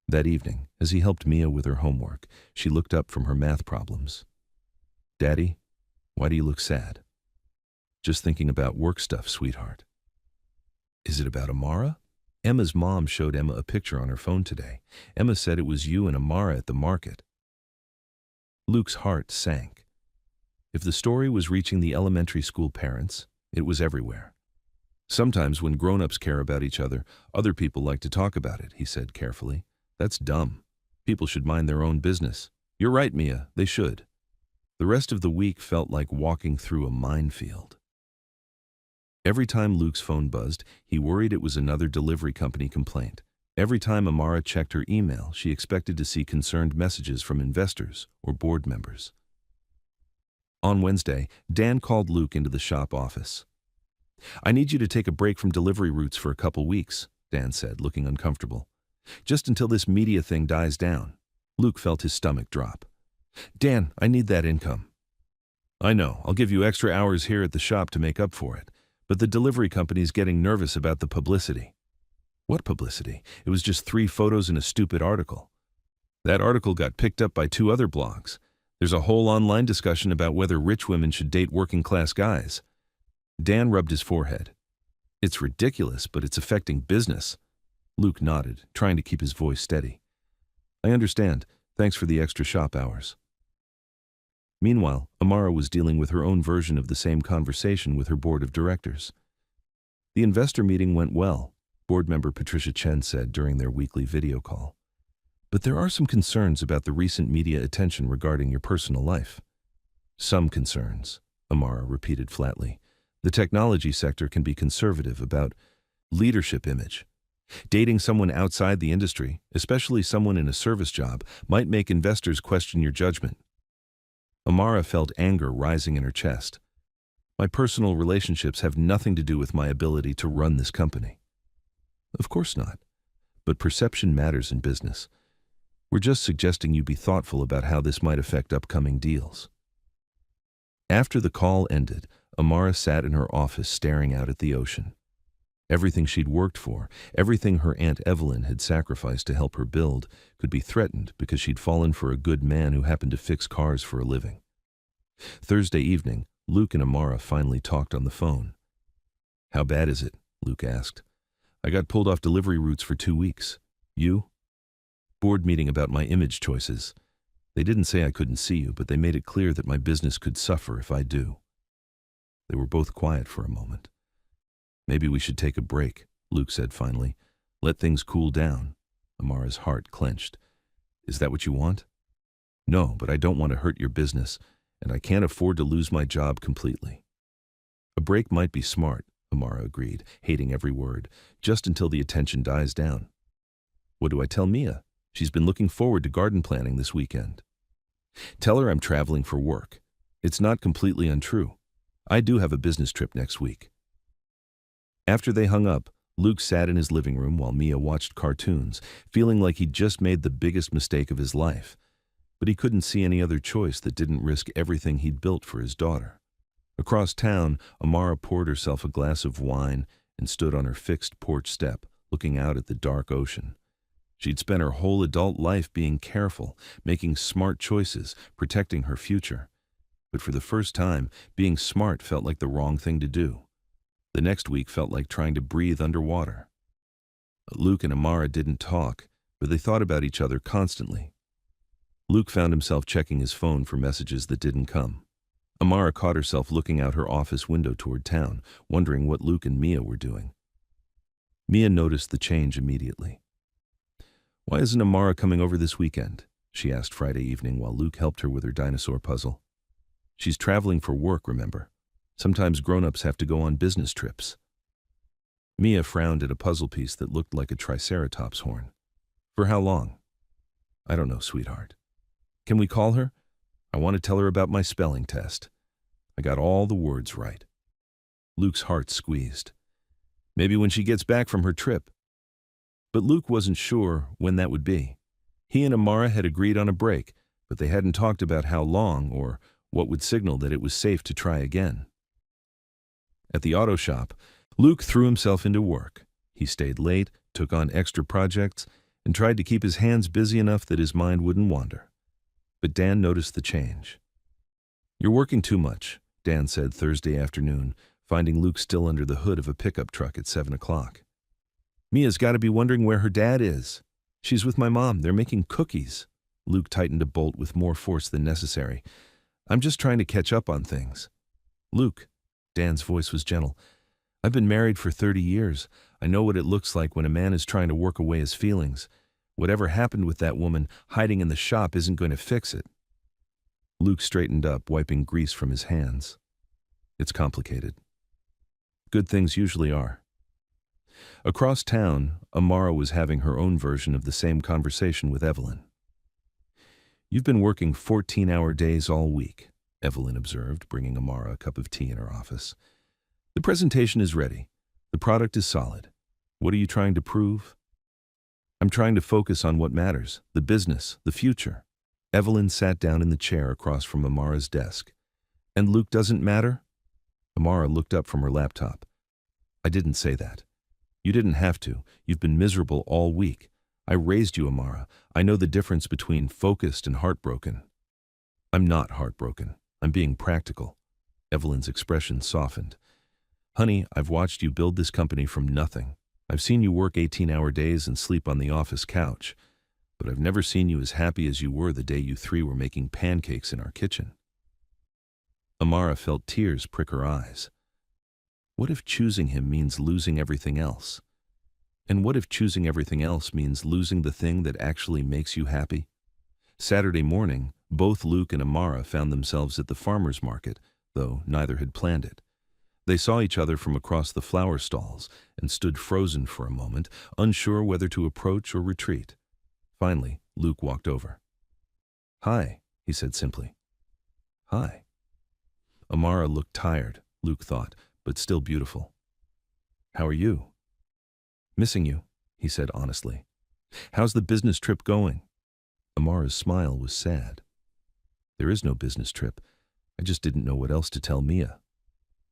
S1: That evening, as he helped Mia with her homework, she looked up from her math problems. "Daddy, why do you look sad?" "Just thinking about work stuff, sweetheart." "Is it about Amara?" Emma's mom showed Emma a picture on her phone today. Emma said it was you and Amara at the market. Luke's heart sank. If the story was reaching the elementary school parents, it was everywhere. "Sometimes when grown-ups care about each other, other people like to talk about it," he said carefully. "That's dumb. People should mind their own business." "You're right, Mia, they should." The rest of the week felt like walking through a minefield. Every time Luke's phone buzzed, he worried it was another delivery company complaint. Every time Amara checked her email, she expected to see concerned messages from investors or board members. On Wednesday, Dan called Luke into the shop office. "I need you to take a break from delivery routes for a couple weeks," Dan said, looking uncomfortable. Just until this media thing dies down. Luke felt his stomach drop. Dan, I need that income. I know, I'll give you extra hours here at the shop to make up for it, but the delivery company's getting nervous about the publicity. What publicity? It was just 3 photos in a stupid article. That article got picked up by 2 other blogs. There's a whole online discussion about whether rich women should date working-class guys. Dan rubbed his forehead. It's ridiculous, but it's affecting business. Luke nodded, trying to keep his voice steady. I understand. Thanks for the extra shop hours. Meanwhile, Amara was dealing with her own version of the same conversation with her board of directors. The investor meeting went well, board member Patricia Chen said during their weekly video call. But there are some concerns about the recent media attention regarding your personal life. Some concerns, Amara repeated flatly. The technology sector can be conservative about leadership image. Dating someone outside the industry, especially someone in a service job, might make investors question your judgment. Amara felt anger rising in her chest. My personal relationships have nothing to do with my ability to run this company. Of course not. But perception matters in business. We're just suggesting you be thoughtful about how this might affect upcoming deals. After the call ended, Amara sat in her office staring out at the ocean. Everything she'd worked for, everything her Aunt Evelyn had sacrificed to help her build, could be threatened because she'd fallen for a good man who happened to fix cars for a living. Thursday evening, Luke and Amara finally talked on the phone. How bad is it? Luke asked. I got pulled off delivery routes for 2 weeks. You? Board meeting about my image choices. They didn't say I couldn't see you, but they made it clear that my business could suffer if I do. They were both quiet for a moment. Maybe we should take a break, Luke said finally. Let things cool down. Amara's heart clenched. Is that what you want? No, but I don't want to hurt your business, and I can't afford to lose my job completely. A break might be smart, Amara agreed, hating every word, just until the attention dies down. What do I tell Mia? She's been looking forward to garden planting this weekend. Tell her I'm traveling for work. It's not completely untrue. I do have a business trip next week. After they hung up, Luke sat in his living room while Mia watched cartoons, feeling like he'd just made the biggest mistake of his life. But he couldn't see any other choice that didn't risk everything he'd built for his daughter. Across town, Amara poured herself a glass of wine and stood on her fixed porch step, looking out at the dark ocean. She'd spent her whole adult life being careful, making smart choices, protecting her future. But for the first time, being smart felt like the wrong thing to do. The next week felt like trying to breathe underwater. Luke and Amara didn't talk, but they thought about each other constantly. Luke found himself checking his phone for messages that didn't come. Amara caught herself looking out her office window toward town, wondering what Luke and Mia were doing. Mia noticed the change immediately. Why isn't Amara coming over this weekend? She asked Friday evening while Luke helped her with her dinosaur puzzle. She's traveling for work, remember? Sometimes grown-ups have to go on business trips. Mia frowned at a puzzle piece that looked like a triceratops horn. For how long? I don't know, sweetheart. Can we call her? I want to tell her about my spelling test. I got all the words right. Luke's heart squeezed. Maybe when she gets back from her trip. But Luke wasn't sure when that would be. He and Amara had agreed on a break, but they hadn't talked about how long or what would signal that it was safe to try again. At the auto shop, Luke threw himself into work. He stayed late, took on extra projects, and tried to keep his hands busy enough that his mind wouldn't wander. But Dan noticed the change. You're working too much, Dan said Thursday afternoon, finding Luke still under the hood of a pickup truck at 7 o'clock. Mia's got to be wondering where her dad is. She's with my mom. They're making cookies. Luke tightened a bolt with more force than necessary. I'm just trying to catch up on things. Luke, Dan's voice was gentle. I've been married for 30 years. I know what it looks like when a man is trying to work away his feelings. Whatever happened with that woman hiding in the shop isn't going to fix it. Luke straightened up, wiping grease from his hands. It's complicated. Good things usually are. Across town, Amara was having her own version of the same conversation with Evelyn. You've been working 14-hour days all week, Evelyn observed, bringing Amara a cup of tea in her office. The presentation is ready. The product is solid. What are you trying to prove? I'm trying to focus on what matters, the business, the future. Evelyn sat down in the chair across from Amara's desk. And Luke doesn't matter? Amara looked up from her laptop. I didn't say that. You didn't have to. You've been miserable all week. I raised you, Amara. I know the difference between focused and heartbroken. I'm not heartbroken. I'm being practical. Evelyn's expression softened. Honey, I've watched you build this company from nothing. I've seen you work 18-hour days and sleep on the office couch. But I've never seen you as happy as you were the day you three were making pancakes in our kitchen. Amara felt tears prick her eyes. What if choosing him means losing everything else? And what if choosing everything else means losing the thing that actually makes you happy? Saturday morning, both Luke and Amara found themselves at the farmer's market, though neither had planned it. They saw each other from across the flower stalls and stood frozen for a moment, unsure whether to approach or retreat. Finally, Luke walked over. Hi, he said simply. Hi. Amara looked tired, Luke thought, but still beautiful. How are you? Missing you, he said honestly. How's the business trip going? Amara's smile was sad. There is no business trip. I just didn't know what else to tell Mia.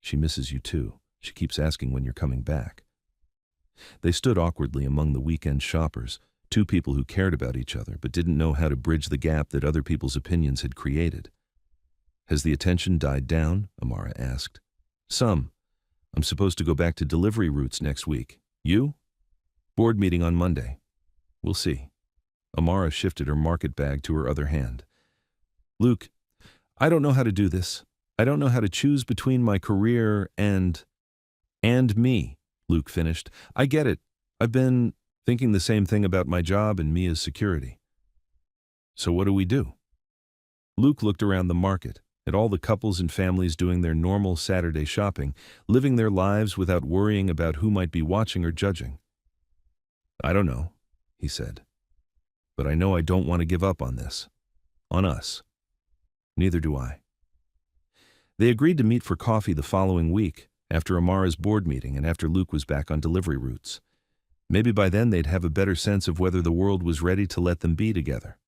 S1: She misses you too. She keeps asking when you're coming back. They stood awkwardly among the weekend shoppers, two people who cared about each other but didn't know how to bridge the gap that other people's opinions had created. Has the attention died down? Amara asked. Some. I'm supposed to go back to delivery routes next week. You? Board meeting on Monday. We'll see. Amara shifted her market bag to her other hand. Luke, I don't know how to do this. I don't know how to choose between my career and me, Luke finished. I get it. I've been thinking the same thing about my job and Mia's security. So what do we do? Luke looked around the market, at all the couples and families doing their normal Saturday shopping, living their lives without worrying about who might be watching or judging. I don't know, he said. But I know I don't want to give up on this. On us. Neither do I. They agreed to meet for coffee the following week, after Amara's board meeting and after Luke was back on delivery routes. Maybe by then they'd have a better sense of whether the world was ready to let them be together.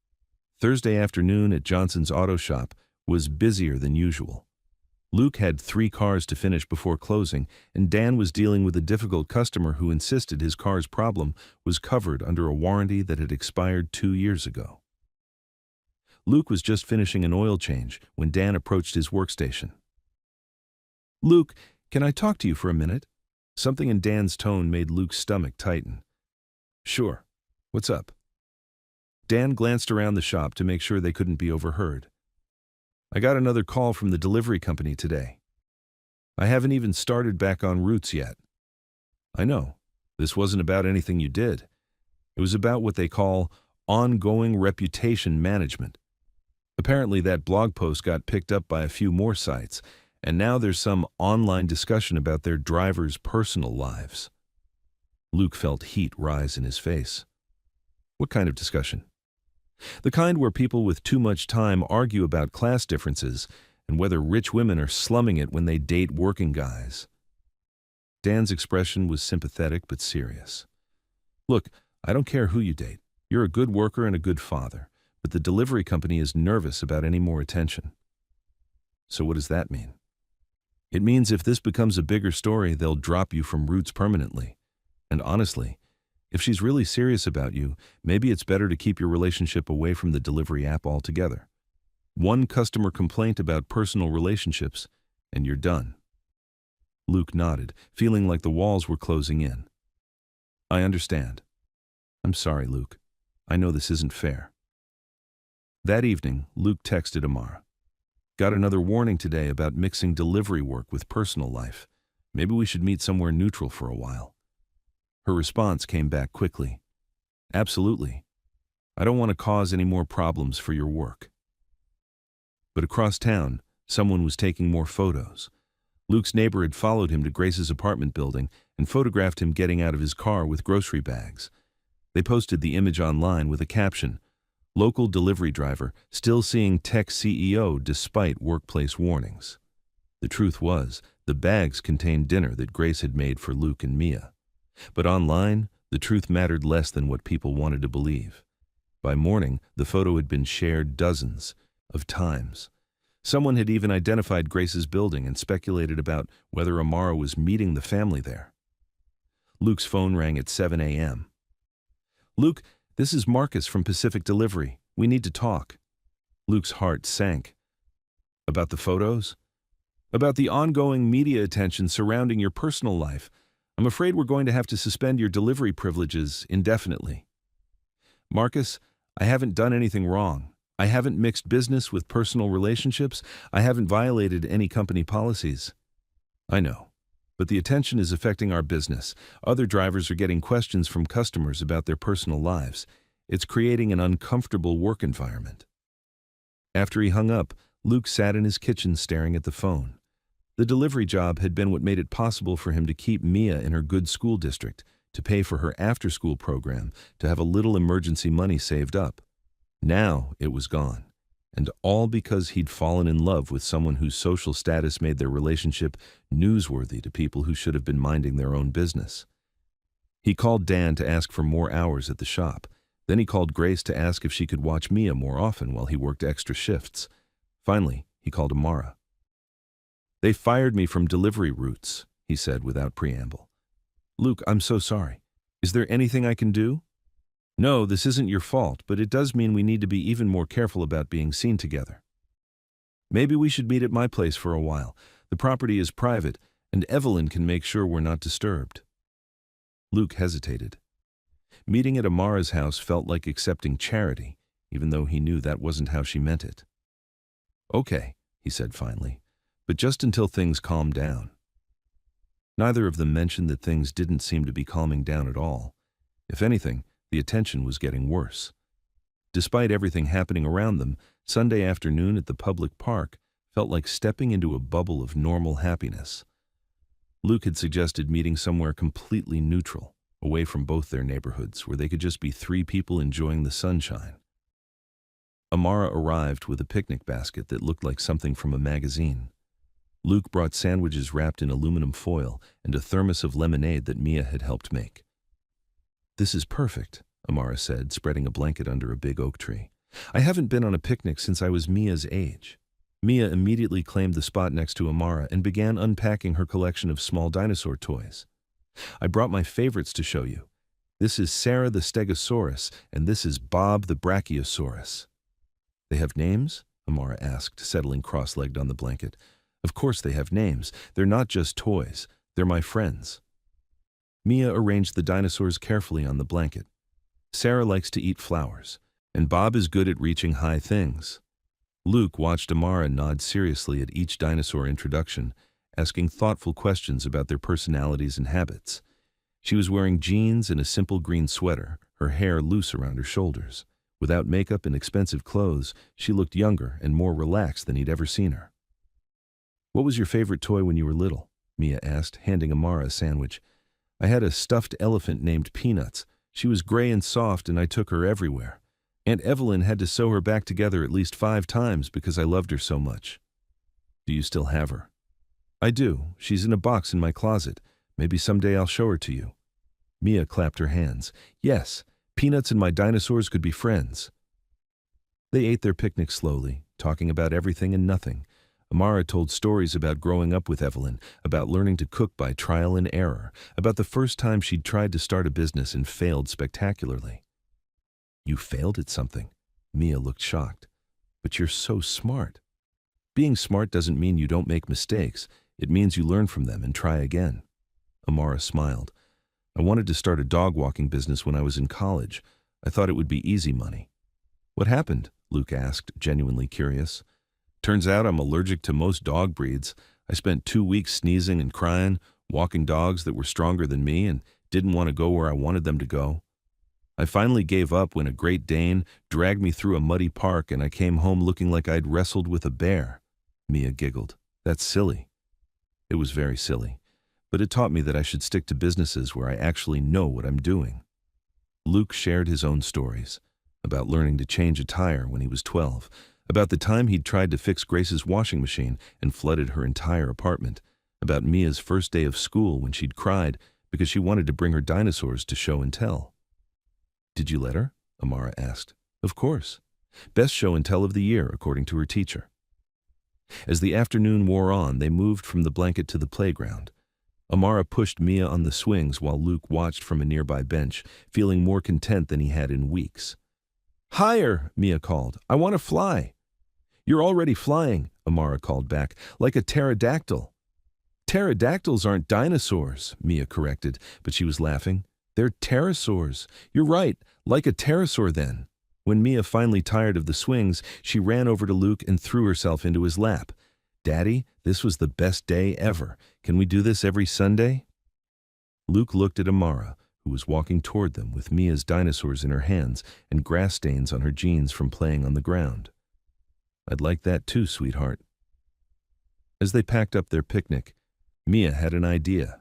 S1: Thursday afternoon at Johnson's auto shop was busier than usual. Luke had 3 cars to finish before closing, and Dan was dealing with a difficult customer who insisted his car's problem was covered under a warranty that had expired 2 years ago. Luke was just finishing an oil change when Dan approached his workstation. Luke, can I talk to you for a minute? Something in Dan's tone made Luke's stomach tighten. Sure. What's up? Dan glanced around the shop to make sure they couldn't be overheard. I got another call from the delivery company today. I haven't even started back on routes yet. I know. This wasn't about anything you did. It was about what they call ongoing reputation management. Apparently that blog post got picked up by a few more sites, and now there's some online discussion about their drivers' personal lives. Luke felt heat rise in his face. What kind of discussion? The kind where people with too much time argue about class differences and whether rich women are slumming it when they date working guys. Dan's expression was sympathetic but serious. Look, I don't care who you date. You're a good worker and a good father, but the delivery company is nervous about any more attention. So what does that mean? It means if this becomes a bigger story, they'll drop you from routes permanently. And honestly, if she's really serious about you, maybe it's better to keep your relationship away from the delivery app altogether. One customer complaint about personal relationships, and you're done. Luke nodded, feeling like the walls were closing in. I understand. I'm sorry, Luke. I know this isn't fair. That evening, Luke texted Amara. Got another warning today about mixing delivery work with personal life. Maybe we should meet somewhere neutral for a while. Her response came back quickly. Absolutely. I don't want to cause any more problems for your work. But across town, someone was taking more photos. Luke's neighbor had followed him to Grace's apartment building and photographed him getting out of his car with grocery bags. They posted the image online with a caption, "Local delivery driver still seeing tech CEO despite workplace warnings." The truth was, the bags contained dinner that Grace had made for Luke and Mia. But online, The truth mattered less than what people wanted to believe. By morning, the photo had been shared dozens of times. Someone had even identified Grace's building and speculated about whether Amara was meeting the family there. Luke's phone rang at 7 a.m. "Luke, this is Marcus from Pacific Delivery. We need to talk." Luke's heart sank. "About the photos? About the ongoing media attention surrounding your personal life. I'm afraid we're going to have to suspend your delivery privileges indefinitely." "Marcus, I haven't done anything wrong. I haven't mixed business with personal relationships. I haven't violated any company policies." "I know. But the attention is affecting our business. Other drivers are getting questions from customers about their personal lives. It's creating an uncomfortable work environment." After he hung up, Luke sat in his kitchen staring at the phone. The delivery job had been what made it possible for him to keep Mia in her good school district, to pay for her after-school program, to have a little emergency money saved up. Now it was gone, and all because he'd fallen in love with someone whose social status made their relationship newsworthy to people who should have been minding their own business. He called Dan to ask for more hours at the shop. Then he called Grace to ask if she could watch Mia more often while he worked extra shifts. Finally, he called Amara. "They fired me from delivery routes," he said without preamble. "Luke, I'm so sorry. Is there anything I can do?" "No, this isn't your fault, but it does mean we need to be even more careful about being seen together. Maybe we should meet at my place for a while. The property is private, and Evelyn can make sure we're not disturbed." Luke hesitated. Meeting at Amara's house felt like accepting charity, even though he knew that wasn't how she meant it. "Okay," he said finally, "but just until things calm down." Neither of them mentioned that things didn't seem to be calming down at all. If anything, the attention was getting worse. Despite everything happening around them, Sunday afternoon at the public park felt like stepping into a bubble of normal happiness. Luke had suggested meeting somewhere completely neutral, away from both their neighborhoods, where they could just be three people enjoying the sunshine. Amara arrived with a picnic basket that looked like something from a magazine. Luke brought sandwiches wrapped in aluminum foil and a thermos of lemonade that Mia had helped make. "This is perfect," Amara said, spreading a blanket under a big oak tree. "I haven't been on a picnic since I was Mia's age." Mia immediately claimed the spot next to Amara and began unpacking her collection of small dinosaur toys. "I brought my favorites to show you. This is Sarah the Stegosaurus, and this is Bob the Brachiosaurus." "They have names?" Amara asked, settling cross-legged on the blanket. "Of course they have names. They're not just toys. They're my friends." Mia arranged the dinosaurs carefully on the blanket. "Sarah likes to eat flowers, and Bob is good at reaching high things." Luke watched Amara nod seriously at each dinosaur introduction, asking thoughtful questions about their personalities and habits. She was wearing jeans and a simple green sweater, her hair loose around her shoulders. Without makeup and expensive clothes, she looked younger and more relaxed than he'd ever seen her. "What was your favorite toy when you were little?" Mia asked, handing Amara a sandwich. "I had a stuffed elephant named Peanuts. She was gray and soft, and I took her everywhere. Aunt Evelyn had to sew her back together at least 5 times because I loved her so much." "Do you still have her?" "I do. She's in a box in my closet. Maybe someday I'll show her to you." Mia clapped her hands. "Yes, Peanuts and my dinosaurs could be friends." They ate their picnic slowly, talking about everything and nothing. Amara told stories about growing up with Evelyn, about learning to cook by trial and error, about the first time she'd tried to start a business and failed spectacularly. "You failed at something?" Mia looked shocked. "But you're so smart." "Being smart doesn't mean you don't make mistakes. It means you learn from them and try again." Amara smiled. "I wanted to start a dog walking business when I was in college. I thought it would be easy money." "What happened?" Luke asked, genuinely curious. "Turns out I'm allergic to most dog breeds. I spent 2 weeks sneezing and crying, walking dogs that were stronger than me and didn't want to go where I wanted them to go. I finally gave up when a Great Dane dragged me through a muddy park and I came home looking like I'd wrestled with a bear." Mia giggled. "That's silly." It was very silly, but it taught me that I should stick to businesses where I actually know what I'm doing. Luke shared his own stories, about learning to change a tire when he was 12, about the time he'd tried to fix Grace's washing machine and flooded her entire apartment, about Mia's first day of school when she'd cried because she wanted to bring her dinosaurs to show and tell. Did you let her? Amara asked. Of course. Best show and tell of the year, according to her teacher. As the afternoon wore on, they moved from the blanket to the playground. Amara pushed Mia on the swings while Luke watched from a nearby bench, feeling more content than he had in weeks. Higher, Mia called. I want to fly. You're already flying, Amara called back, like a pterodactyl. Pterodactyls aren't dinosaurs, Mia corrected, but she was laughing. They're pterosaurs. You're right, like a pterosaur then. When Mia finally tired of the swings, she ran over to Luke and threw herself into his lap. Daddy, this was the best day ever. Can we do this every Sunday? Luke looked at Amara, who was walking toward them with Mia's dinosaurs in her hands and grass stains on her jeans from playing on the ground. I'd like that too, sweetheart. As they packed up their picnic, Mia had an idea.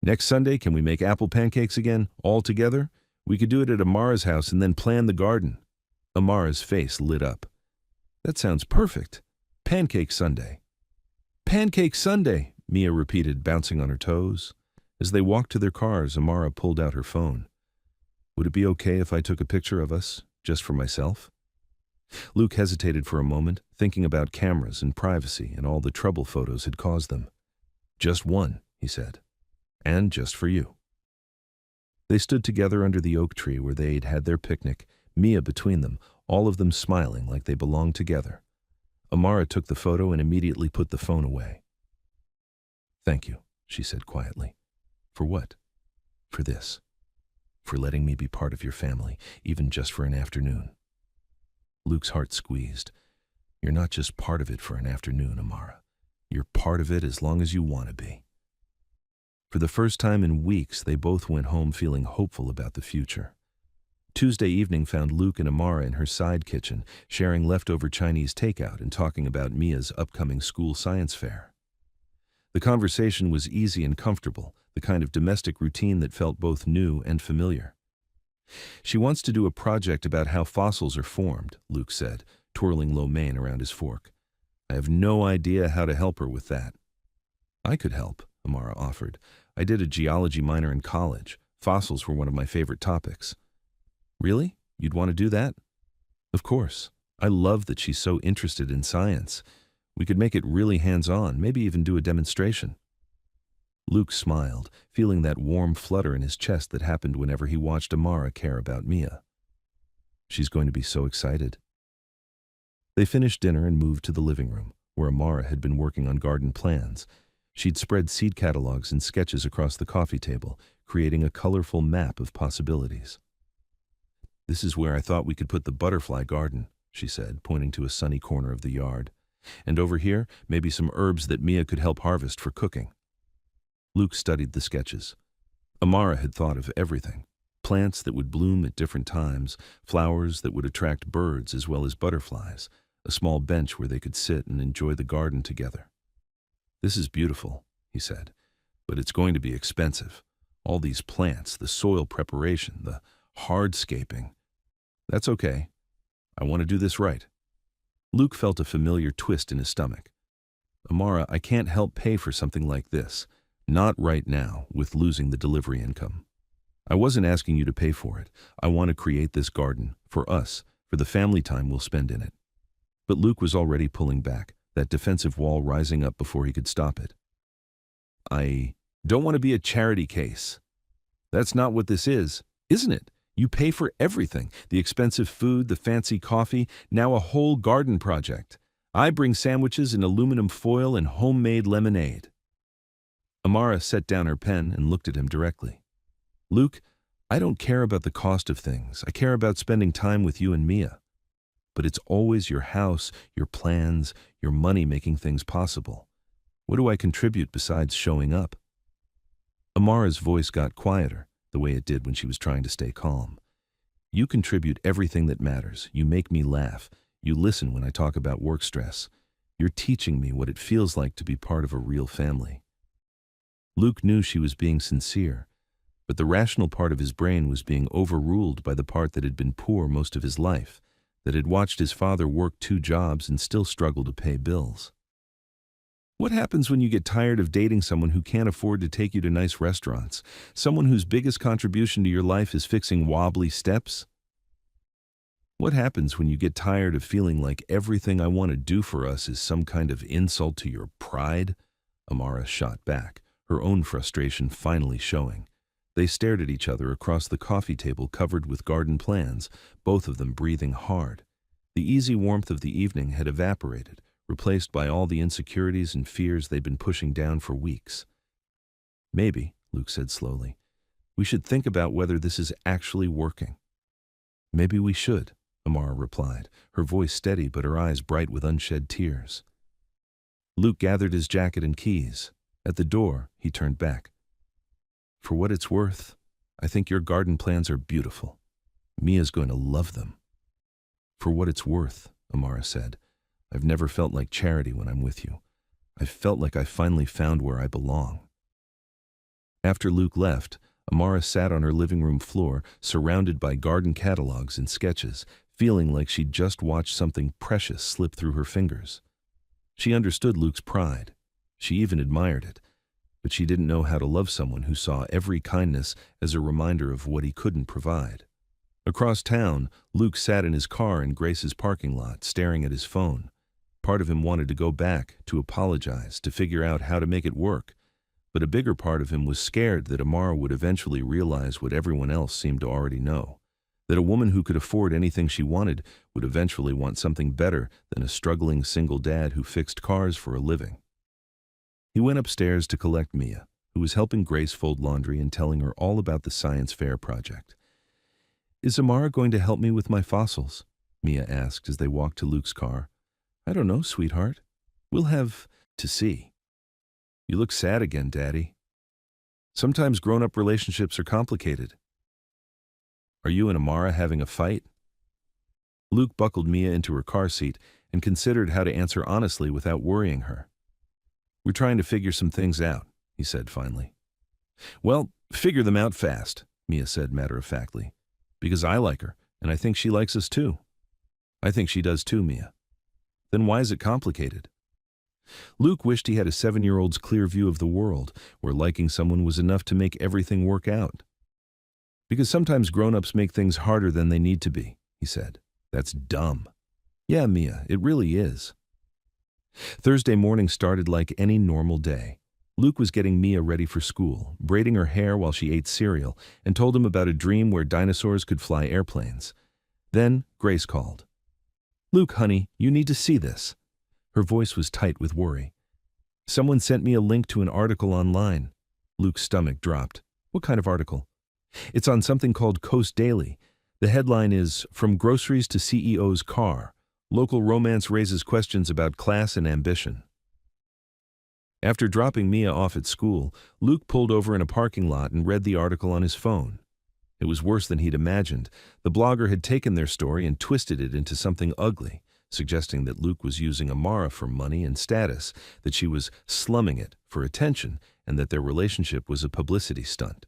S1: Next Sunday, can we make apple pancakes again, all together? We could do it at Amara's house and then plan the garden. Amara's face lit up. That sounds perfect. Pancake Sunday. Pancake Sunday, Mia repeated, bouncing on her toes. As they walked to their cars, Amara pulled out her phone. Would it be okay if I took a picture of us, just for myself? Luke hesitated for a moment, thinking about cameras and privacy and all the trouble photos had caused them. Just one, he said. And just for you. They stood together under the oak tree where they'd had their picnic, Mia between them, all of them smiling like they belonged together. Amara took the photo and immediately put the phone away. Thank you, she said quietly. For what? For this. For letting me be part of your family, even just for an afternoon. Luke's heart squeezed. You're not just part of it for an afternoon, Amara. You're part of it as long as you want to be. For the first time in weeks, they both went home feeling hopeful about the future. Tuesday evening found Luke and Amara in her side kitchen, sharing leftover Chinese takeout and talking about Mia's upcoming school science fair. The conversation was easy and comfortable, the kind of domestic routine that felt both new and familiar. She wants to do a project about how fossils are formed, Luke said, twirling lo mein around his fork. I have no idea how to help her with that. I could help, Amara offered. I did a geology minor in college. Fossils were one of my favorite topics. Really? You'd want to do that? Of course. I love that she's so interested in science. We could make it really hands-on, maybe even do a demonstration. Luke smiled, feeling that warm flutter in his chest that happened whenever he watched Amara care about Mia. She's going to be so excited. They finished dinner and moved to the living room, where Amara had been working on garden plans. She'd spread seed catalogs and sketches across the coffee table, creating a colorful map of possibilities. This is where I thought we could put the butterfly garden, she said, pointing to a sunny corner of the yard. And over here, maybe some herbs that Mia could help harvest for cooking. Luke studied the sketches. Amara had thought of everything. Plants that would bloom at different times, flowers that would attract birds as well as butterflies, a small bench where they could sit and enjoy the garden together. This is beautiful, he said, but it's going to be expensive. All these plants, the soil preparation, the hardscaping. That's okay. I want to do this right. Luke felt a familiar twist in his stomach. Amara, I can't help pay for something like this. Not right now, with losing the delivery income. I wasn't asking you to pay for it. I want to create this garden, for us, for the family time we'll spend in it. But Luke was already pulling back, that defensive wall rising up before he could stop it. I don't want to be a charity case. That's not what this is, isn't it? You pay for everything, the expensive food, the fancy coffee, now a whole garden project. I bring sandwiches in aluminum foil and homemade lemonade. Amara set down her pen and looked at him directly. Luke, I don't care about the cost of things. I care about spending time with you and Mia. But it's always your house, your plans, your money making things possible. What do I contribute besides showing up? Amara's voice got quieter, the way it did when she was trying to stay calm. You contribute everything that matters. You make me laugh. You listen when I talk about work stress. You're teaching me what it feels like to be part of a real family. Luke knew she was being sincere, but the rational part of his brain was being overruled by the part that had been poor most of his life, that had watched his father work 2 jobs and still struggle to pay bills. What happens when you get tired of dating someone who can't afford to take you to nice restaurants? Someone whose biggest contribution to your life is fixing wobbly steps? What happens when you get tired of feeling like everything I want to do for us is some kind of insult to your pride? Amara shot back, her own frustration finally showing. They stared at each other across the coffee table covered with garden plants, both of them breathing hard. The easy warmth of the evening had evaporated, replaced by all the insecurities and fears they'd been pushing down for weeks. Maybe, Luke said slowly, we should think about whether this is actually working. Maybe we should, Amara replied, her voice steady but her eyes bright with unshed tears. Luke gathered his jacket and keys. At the door, he turned back. For what it's worth, I think your garden plans are beautiful. Mia's going to love them. For what it's worth, Amara said, I've never felt like charity when I'm with you. I've felt like I finally found where I belong. After Luke left, Amara sat on her living room floor, surrounded by garden catalogs and sketches, feeling like she'd just watched something precious slip through her fingers. She understood Luke's pride. She even admired it. But she didn't know how to love someone who saw every kindness as a reminder of what he couldn't provide. Across town, Luke sat in his car in Grace's parking lot, staring at his phone. Part of him wanted to go back, to apologize, to figure out how to make it work. But a bigger part of him was scared that Amara would eventually realize what everyone else seemed to already know. That a woman who could afford anything she wanted would eventually want something better than a struggling single dad who fixed cars for a living. He went upstairs to collect Mia, who was helping Grace fold laundry and telling her all about the science fair project. Is Amara going to help me with my fossils? Mia asked as they walked to Luke's car. I don't know, sweetheart. We'll have to see. You look sad again, Daddy. Sometimes grown-up relationships are complicated. Are you and Amara having a fight? Luke buckled Mia into her car seat and considered how to answer honestly without worrying her. We're trying to figure some things out, he said finally. Well, figure them out fast, Mia said matter-of-factly. Because I like her, and I think she likes us too. I think she does too, Mia. Then why is it complicated? Luke wished he had a 7-year-old's clear view of the world, where liking someone was enough to make everything work out. Because sometimes grown-ups make things harder than they need to be, he said. That's dumb. Yeah, Mia, it really is. Thursday morning started like any normal day. Luke was getting Mia ready for school, braiding her hair while she ate cereal, and told him about a dream where dinosaurs could fly airplanes. Then Grace called. Luke, honey, you need to see this. Her voice was tight with worry. Someone sent me a link to an article online. Luke's stomach dropped. What kind of article? It's on something called Coast Daily. The headline is, From Groceries to CEO's Car. Local romance raises questions about class and ambition. After dropping Mia off at school, Luke pulled over in a parking lot and read the article on his phone. It was worse than he'd imagined. The blogger had taken their story and twisted it into something ugly, suggesting that Luke was using Amara for money and status, that she was slumming it for attention, and that their relationship was a publicity stunt.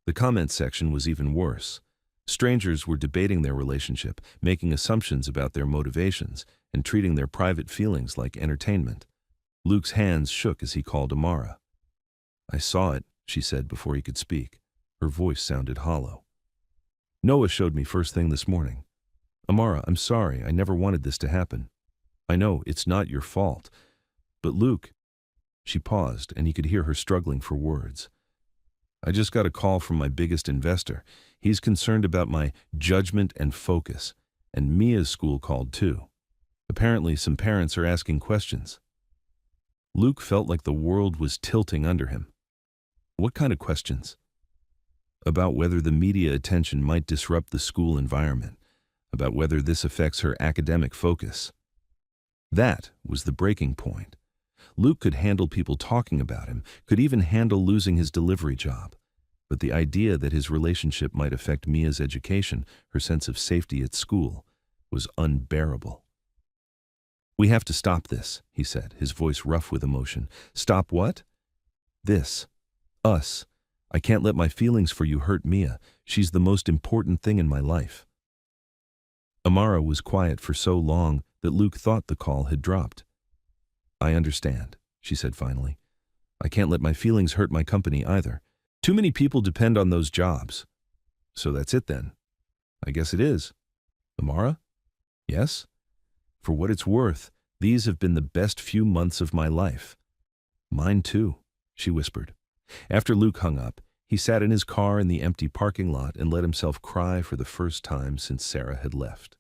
S1: The comment section was even worse. Strangers were debating their relationship, making assumptions about their motivations, and treating their private feelings like entertainment. Luke's hands shook as he called Amara. I saw it, she said before he could speak. Her voice sounded hollow. Noah showed me first thing this morning. Amara, I'm sorry, I never wanted this to happen. I know, it's not your fault. But Luke... She paused, and he could hear her struggling for words. I just got a call from my biggest investor. He's concerned about my judgment and focus. And Mia's school called too. Apparently, some parents are asking questions. Luke felt like the world was tilting under him. What kind of questions? About whether the media attention might disrupt the school environment, about whether this affects her academic focus. That was the breaking point. Luke could handle people talking about him, could even handle losing his delivery job. But the idea that his relationship might affect Mia's education, her sense of safety at school, was unbearable. We have to stop this, he said, his voice rough with emotion. Stop what? This. Us. I can't let my feelings for you hurt Mia. She's the most important thing in my life. Amara was quiet for so long that Luke thought the call had dropped. I understand, she said finally. I can't let my feelings hurt my company either. Too many people depend on those jobs. So that's it then. I guess it is. Amara? Yes? For what it's worth, these have been the best few months of my life. Mine too, she whispered. After Luke hung up, he sat in his car in the empty parking lot and let himself cry for the first time since Sarah had left.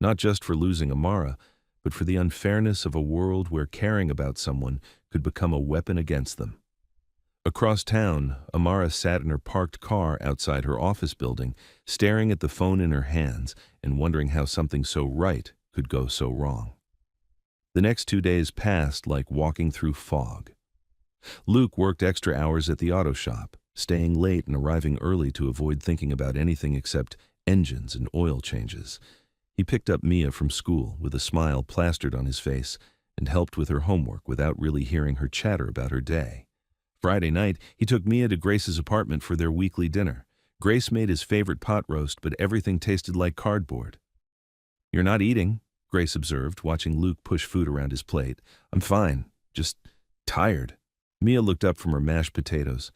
S1: Not just for losing Amara, but for the unfairness of a world where caring about someone could become a weapon against them. Across town, Amara sat in her parked car outside her office building, staring at the phone in her hands and wondering how something so right could go so wrong. The next 2 days passed like walking through fog. Luke worked extra hours at the auto shop, staying late and arriving early to avoid thinking about anything except engines and oil changes. He picked up Mia from school with a smile plastered on his face and helped with her homework without really hearing her chatter about her day. Friday night, he took Mia to Grace's apartment for their weekly dinner. Grace made his favorite pot roast, but everything tasted like cardboard. You're not eating, Grace observed, watching Luke push food around his plate. I'm fine, just tired. Mia looked up from her mashed potatoes.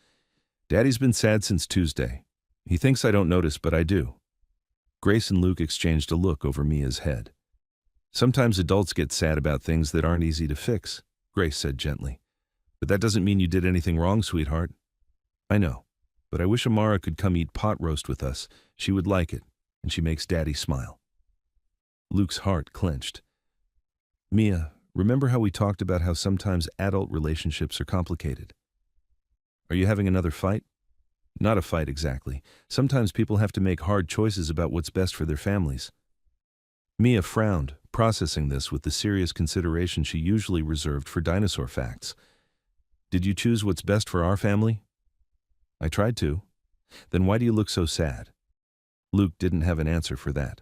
S1: Daddy's been sad since Tuesday. He thinks I don't notice, but I do. Grace and Luke exchanged a look over Mia's head. Sometimes adults get sad about things that aren't easy to fix, Grace said gently. But that doesn't mean you did anything wrong, sweetheart. I know, but I wish Amara could come eat pot roast with us. She would like it, and she makes Daddy smile. Luke's heart clenched. Mia, remember how we talked about how sometimes adult relationships are complicated? Are you having another fight? Not a fight exactly. Sometimes people have to make hard choices about what's best for their families. Mia frowned, processing this with the serious consideration she usually reserved for dinosaur facts. Did you choose what's best for our family? I tried to. Then why do you look so sad? Luke didn't have an answer for that.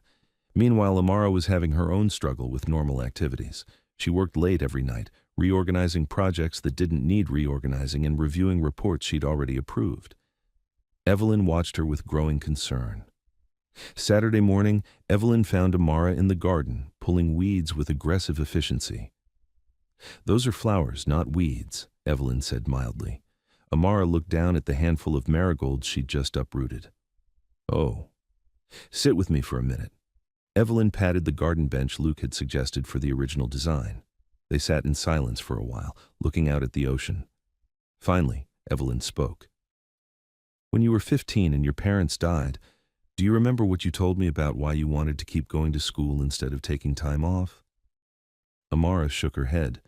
S1: Meanwhile, Amara was having her own struggle with normal activities. She worked late every night, reorganizing projects that didn't need reorganizing and reviewing reports she'd already approved. Evelyn watched her with growing concern. Saturday morning, Evelyn found Amara in the garden, pulling weeds with aggressive efficiency. Those are flowers, not weeds, Evelyn said mildly. Amara looked down at the handful of marigolds she'd just uprooted. Oh. Sit with me for a minute. Evelyn patted the garden bench Luke had suggested for the original design. They sat in silence for a while, looking out at the ocean. Finally, Evelyn spoke. When you were 15 and your parents died, do you remember what you told me about why you wanted to keep going to school instead of taking time off? Amara shook her head.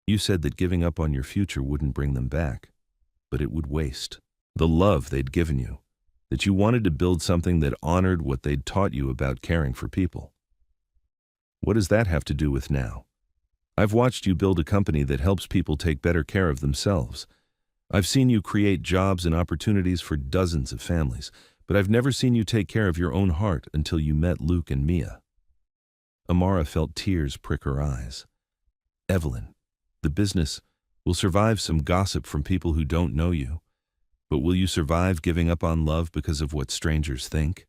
S1: You said that giving up on your future wouldn't bring them back, but it would waste the love they'd given you, that you wanted to build something that honored what they'd taught you about caring for people. What does that have to do with now? I've watched you build a company that helps people take better care of themselves. I've seen you create jobs and opportunities for dozens of families, but I've never seen you take care of your own heart until you met Luke and Mia. Amara felt tears prick her eyes. Evelyn, the business will survive some gossip from people who don't know you, but will you survive giving up on love because of what strangers think?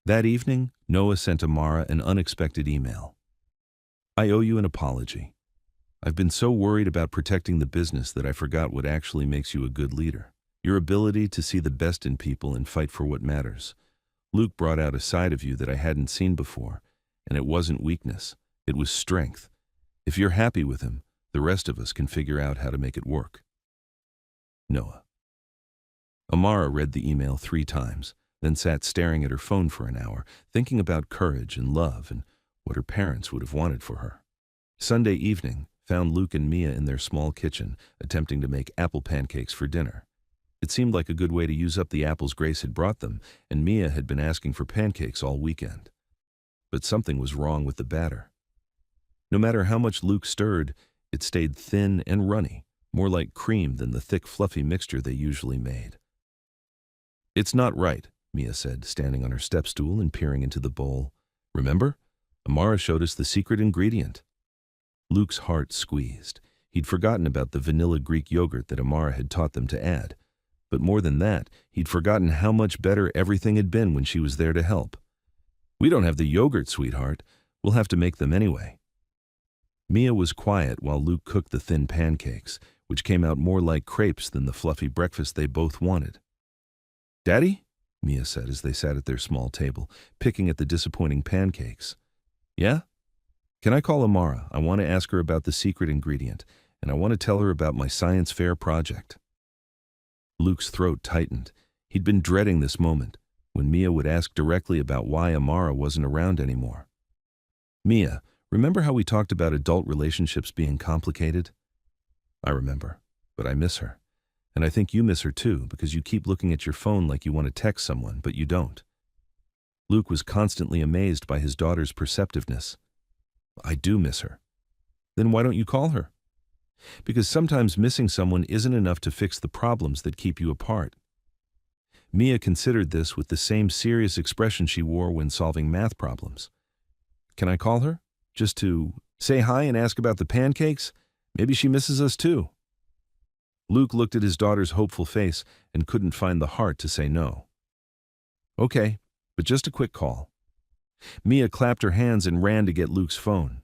S1: That evening, Noah sent Amara an unexpected email. I owe you an apology. I've been so worried about protecting the business that I forgot what actually makes you a good leader. Your ability to see the best in people and fight for what matters. Luke brought out a side of you that I hadn't seen before, and it wasn't weakness, it was strength. If you're happy with him, the rest of us can figure out how to make it work. Noah. Amara read the email 3 times, then sat staring at her phone for an hour, thinking about courage and love and what her parents would have wanted for her. Sunday evening found Luke and Mia in their small kitchen, attempting to make apple pancakes for dinner. It seemed like a good way to use up the apples Grace had brought them, and Mia had been asking for pancakes all weekend. But something was wrong with the batter. No matter how much Luke stirred, it stayed thin and runny, more like cream than the thick, fluffy mixture they usually made. It's not right, Mia said, standing on her step stool and peering into the bowl. Remember? Amara showed us the secret ingredient. Luke's heart squeezed. He'd forgotten about the vanilla Greek yogurt that Amara had taught them to add. But more than that, he'd forgotten how much better everything had been when she was there to help. We don't have the yogurt, sweetheart. We'll have to make them anyway. Mia was quiet while Luke cooked the thin pancakes, which came out more like crepes than the fluffy breakfast they both wanted. "Daddy?" Mia said as they sat at their small table, picking at the disappointing pancakes. "Yeah? Can I call Amara? I want to ask her about the secret ingredient, and I want to tell her about my science fair project." Luke's throat tightened. He'd been dreading this moment, when Mia would ask directly about why Amara wasn't around anymore. "Mia, remember how we talked about adult relationships being complicated?" "I remember, but I miss her. And I think you miss her too, because you keep looking at your phone like you want to text someone, but you don't." Luke was constantly amazed by his daughter's perceptiveness. "I do miss her." "Then why don't you call her?" "Because sometimes missing someone isn't enough to fix the problems that keep you apart." Mia considered this with the same serious expression she wore when solving math problems. "Can I call her? Just to say hi and ask about the pancakes? Maybe she misses us too." Luke looked at his daughter's hopeful face and couldn't find the heart to say no. "Okay, but just a quick call." Mia clapped her hands and ran to get Luke's phone.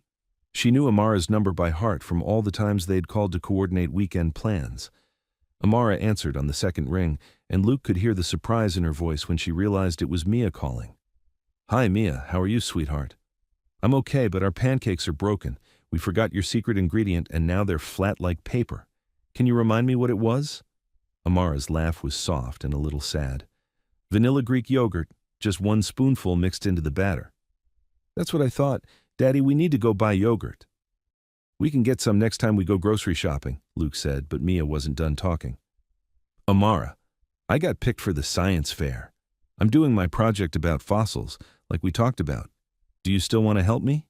S1: She knew Amara's number by heart from all the times they'd called to coordinate weekend plans. Amara answered on the second ring, and Luke could hear the surprise in her voice when she realized it was Mia calling. "Hi, Mia. How are you, sweetheart?" "I'm okay, but our pancakes are broken. We forgot your secret ingredient, and now they're flat like paper. Can you remind me what it was?" Amara's laugh was soft and a little sad. "Vanilla Greek yogurt, just 1 spoonful mixed into the batter." "That's what I thought. Daddy, we need to go buy yogurt." "We can get some next time we go grocery shopping," Luke said, but Mia wasn't done talking. "Amara, I got picked for the science fair. I'm doing my project about fossils, like we talked about. Do you still want to help me?"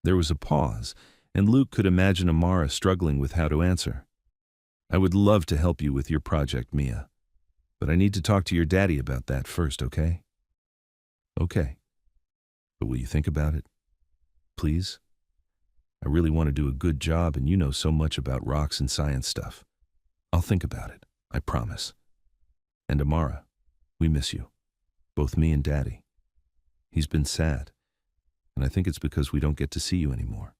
S1: There was a pause, and Luke could imagine Amara struggling with how to answer. "I would love to help you with your project, Mia. But I need to talk to your daddy about that first, okay?" "Okay. But will you think about it? Please? I really want to do a good job, and you know so much about rocks and science stuff. I'll think about it, I promise. And Amara, we miss you. Both me and Daddy. He's been sad, and I think it's because we don't get to see you anymore."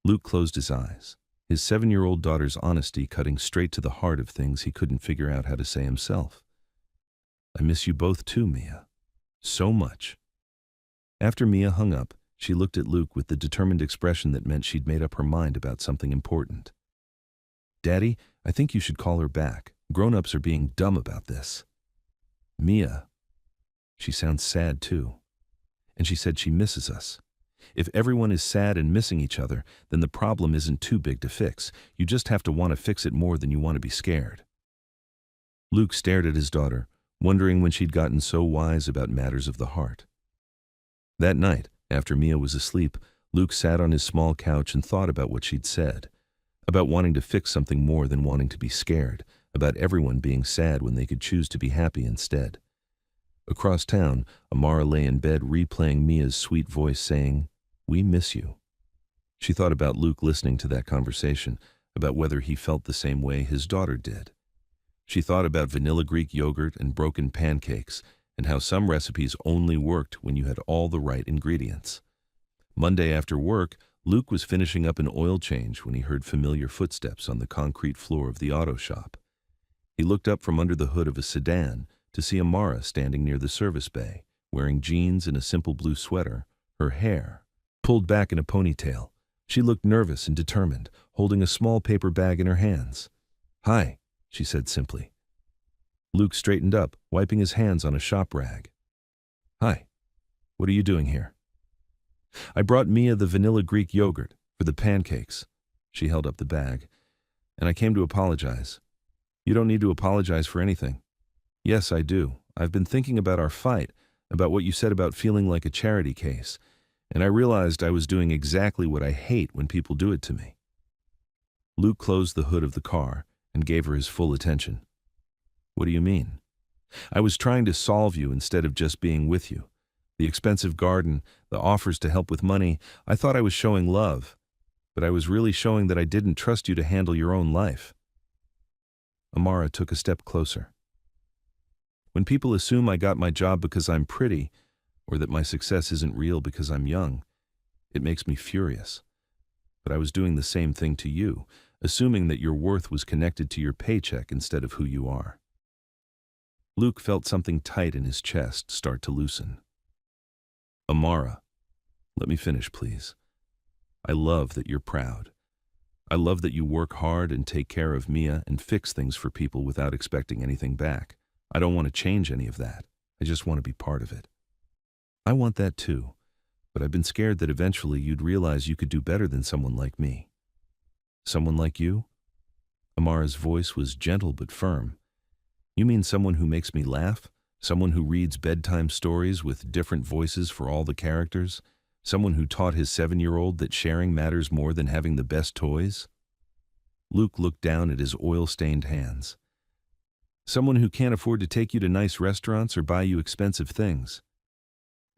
S1: Luke closed his eyes, his 7-year-old daughter's honesty cutting straight to the heart of things he couldn't figure out how to say himself. "I miss you both too, Mia. So much." After Mia hung up, she looked at Luke with the determined expression that meant she'd made up her mind about something important. "Daddy, I think you should call her back. Grown-ups are being dumb about this." "Mia, she sounds sad too. And she said she misses us. If everyone is sad and missing each other, then the problem isn't too big to fix. You just have to want to fix it more than you want to be scared." Luke stared at his daughter, wondering when she'd gotten so wise about matters of the heart. That night, after Mia was asleep, Luke sat on his small couch and thought about what she'd said, about wanting to fix something more than wanting to be scared, about everyone being sad when they could choose to be happy instead. Across town, Amara lay in bed replaying Mia's sweet voice saying, "We miss you." She thought about Luke listening to that conversation, about whether he felt the same way his daughter did. She thought about vanilla Greek yogurt and broken pancakes, and how some recipes only worked when you had all the right ingredients. Monday after work, Luke was finishing up an oil change when he heard familiar footsteps on the concrete floor of the auto shop. He looked up from under the hood of a sedan to see Amara standing near the service bay, wearing jeans and a simple blue sweater, her hair pulled back in a ponytail. She looked nervous and determined, holding a small paper bag in her hands. "Hi," she said simply. Luke straightened up, wiping his hands on a shop rag. "Hi, what are you doing here?" "I brought Mia the vanilla Greek yogurt for the pancakes." She held up the bag. "And I came to apologize." "You don't need to apologize for anything." "Yes, I do. I've been thinking about our fight, about what you said about feeling like a charity case, and I realized I was doing exactly what I hate when people do it to me." Luke closed the hood of the car and gave her his full attention. "What do you mean?" "I was trying to solve you instead of just being with you. The expensive garden, the offers to help with money, I thought I was showing love, but I was really showing that I didn't trust you to handle your own life." Amara took a step closer. "When people assume I got my job because I'm pretty, or that my success isn't real because I'm young, it makes me furious. but I was doing the same thing to you, assuming that your worth was connected to your paycheck instead of who you are. Luke felt something tight in his chest start to loosen. Amara, let me finish, please. I love that you're proud. I love that you work hard and take care of Mia and fix things for people without expecting anything back. I don't want to change any of that. I just want to be part of it. I want that too, but I've been scared that eventually you'd realize you could do better than someone like me. Someone like you? Amara's voice was gentle but firm. You mean someone who makes me laugh? Someone who reads bedtime stories with different voices for all the characters? Someone who taught his 7-year-old that sharing matters more than having the best toys? Luke looked down at his oil-stained hands. Someone who can't afford to take you to nice restaurants or buy you expensive things.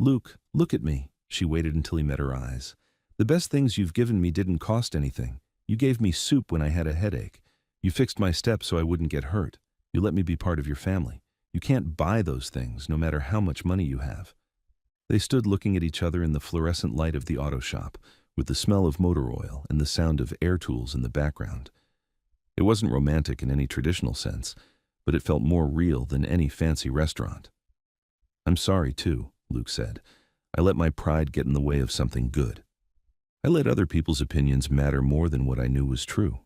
S1: Luke, look at me. She waited until he met her eyes. The best things you've given me didn't cost anything. You gave me soup when I had a headache. You fixed my step so I wouldn't get hurt. You let me be part of your family. You can't buy those things, no matter how much money you have. They stood looking at each other in the fluorescent light of the auto shop, with the smell of motor oil and the sound of air tools in the background. It wasn't romantic in any traditional sense, but it felt more real than any fancy restaurant. I'm sorry, too, Luke said. I let my pride get in the way of something good. I let other people's opinions matter more than what I knew was true.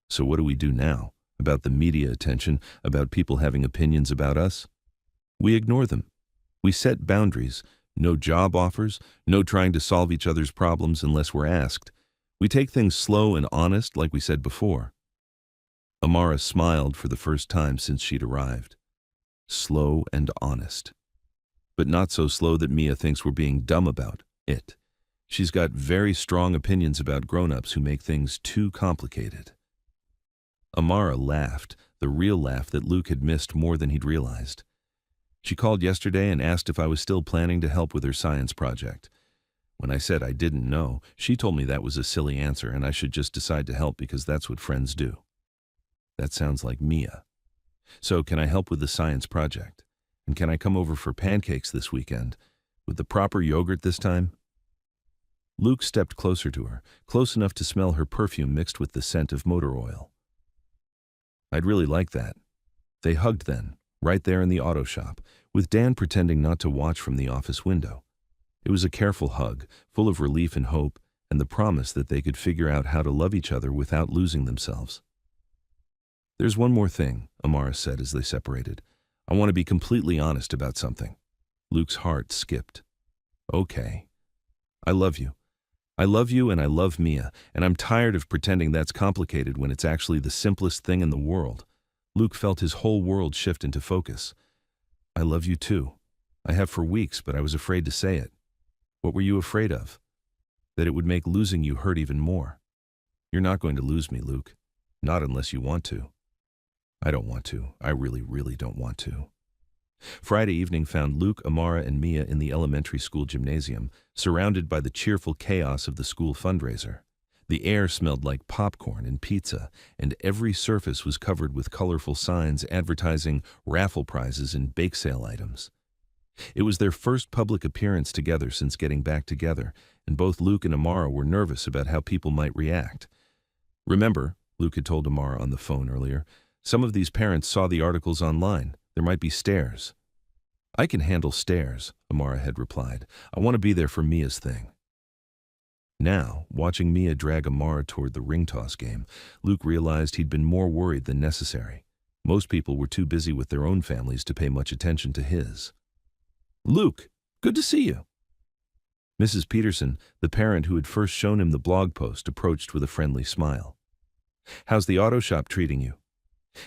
S1: So what do we do now? About the media attention, about people having opinions about us? We ignore them. We set boundaries. No job offers, no trying to solve each other's problems unless we're asked. We take things slow and honest, like we said before. Amara smiled for the first time since she'd arrived. Slow and honest. But not so slow that Mia thinks we're being dumb about it. She's got very strong opinions about grown-ups who make things too complicated. Amara laughed, the real laugh that Luke had missed more than he'd realized. She called yesterday and asked if I was still planning to help with her science project. When I said I didn't know, she told me that was a silly answer and I should just decide to help because that's what friends do. That sounds like Mia. So can I help with the science project? And can I come over for pancakes this weekend? With the proper yogurt this time? Luke stepped closer to her, close enough to smell her perfume mixed with the scent of motor oil. I'd really like that. They hugged then, right there in the auto shop, with Dan pretending not to watch from the office window. It was a careful hug, full of relief and hope, and the promise that they could figure out how to love each other without losing themselves. There's one more thing, Amara said as they separated. I want to be completely honest about something. Luke's heart skipped. Okay. I love you. I love you and I love Mia, and I'm tired of pretending that's complicated when it's actually the simplest thing in the world. Luke felt his whole world shift into focus. I love you too. I have for weeks, but I was afraid to say it. What were you afraid of? That it would make losing you hurt even more. You're not going to lose me, Luke. Not unless you want to. I don't want to. I really, really don't want to. Friday evening found Luke, Amara, and Mia in the elementary school gymnasium, surrounded by the cheerful chaos of the school fundraiser. The air smelled like popcorn and pizza, and every surface was covered with colorful signs advertising raffle prizes and bake sale items. It was their first public appearance together since getting back together, and both Luke and Amara were nervous about how people might react. Remember, Luke had told Amara on the phone earlier, some of these parents saw the articles online. There might be stares. I can handle stares, Amara had replied. I want to be there for Mia's thing. Now, watching Mia drag Amara toward the ring toss game, Luke realized he'd been more worried than necessary. Most people were too busy with their own families to pay much attention to his. Luke, good to see you. Mrs. Peterson, the parent who had first shown him the blog post, approached with a friendly smile. How's the auto shop treating you?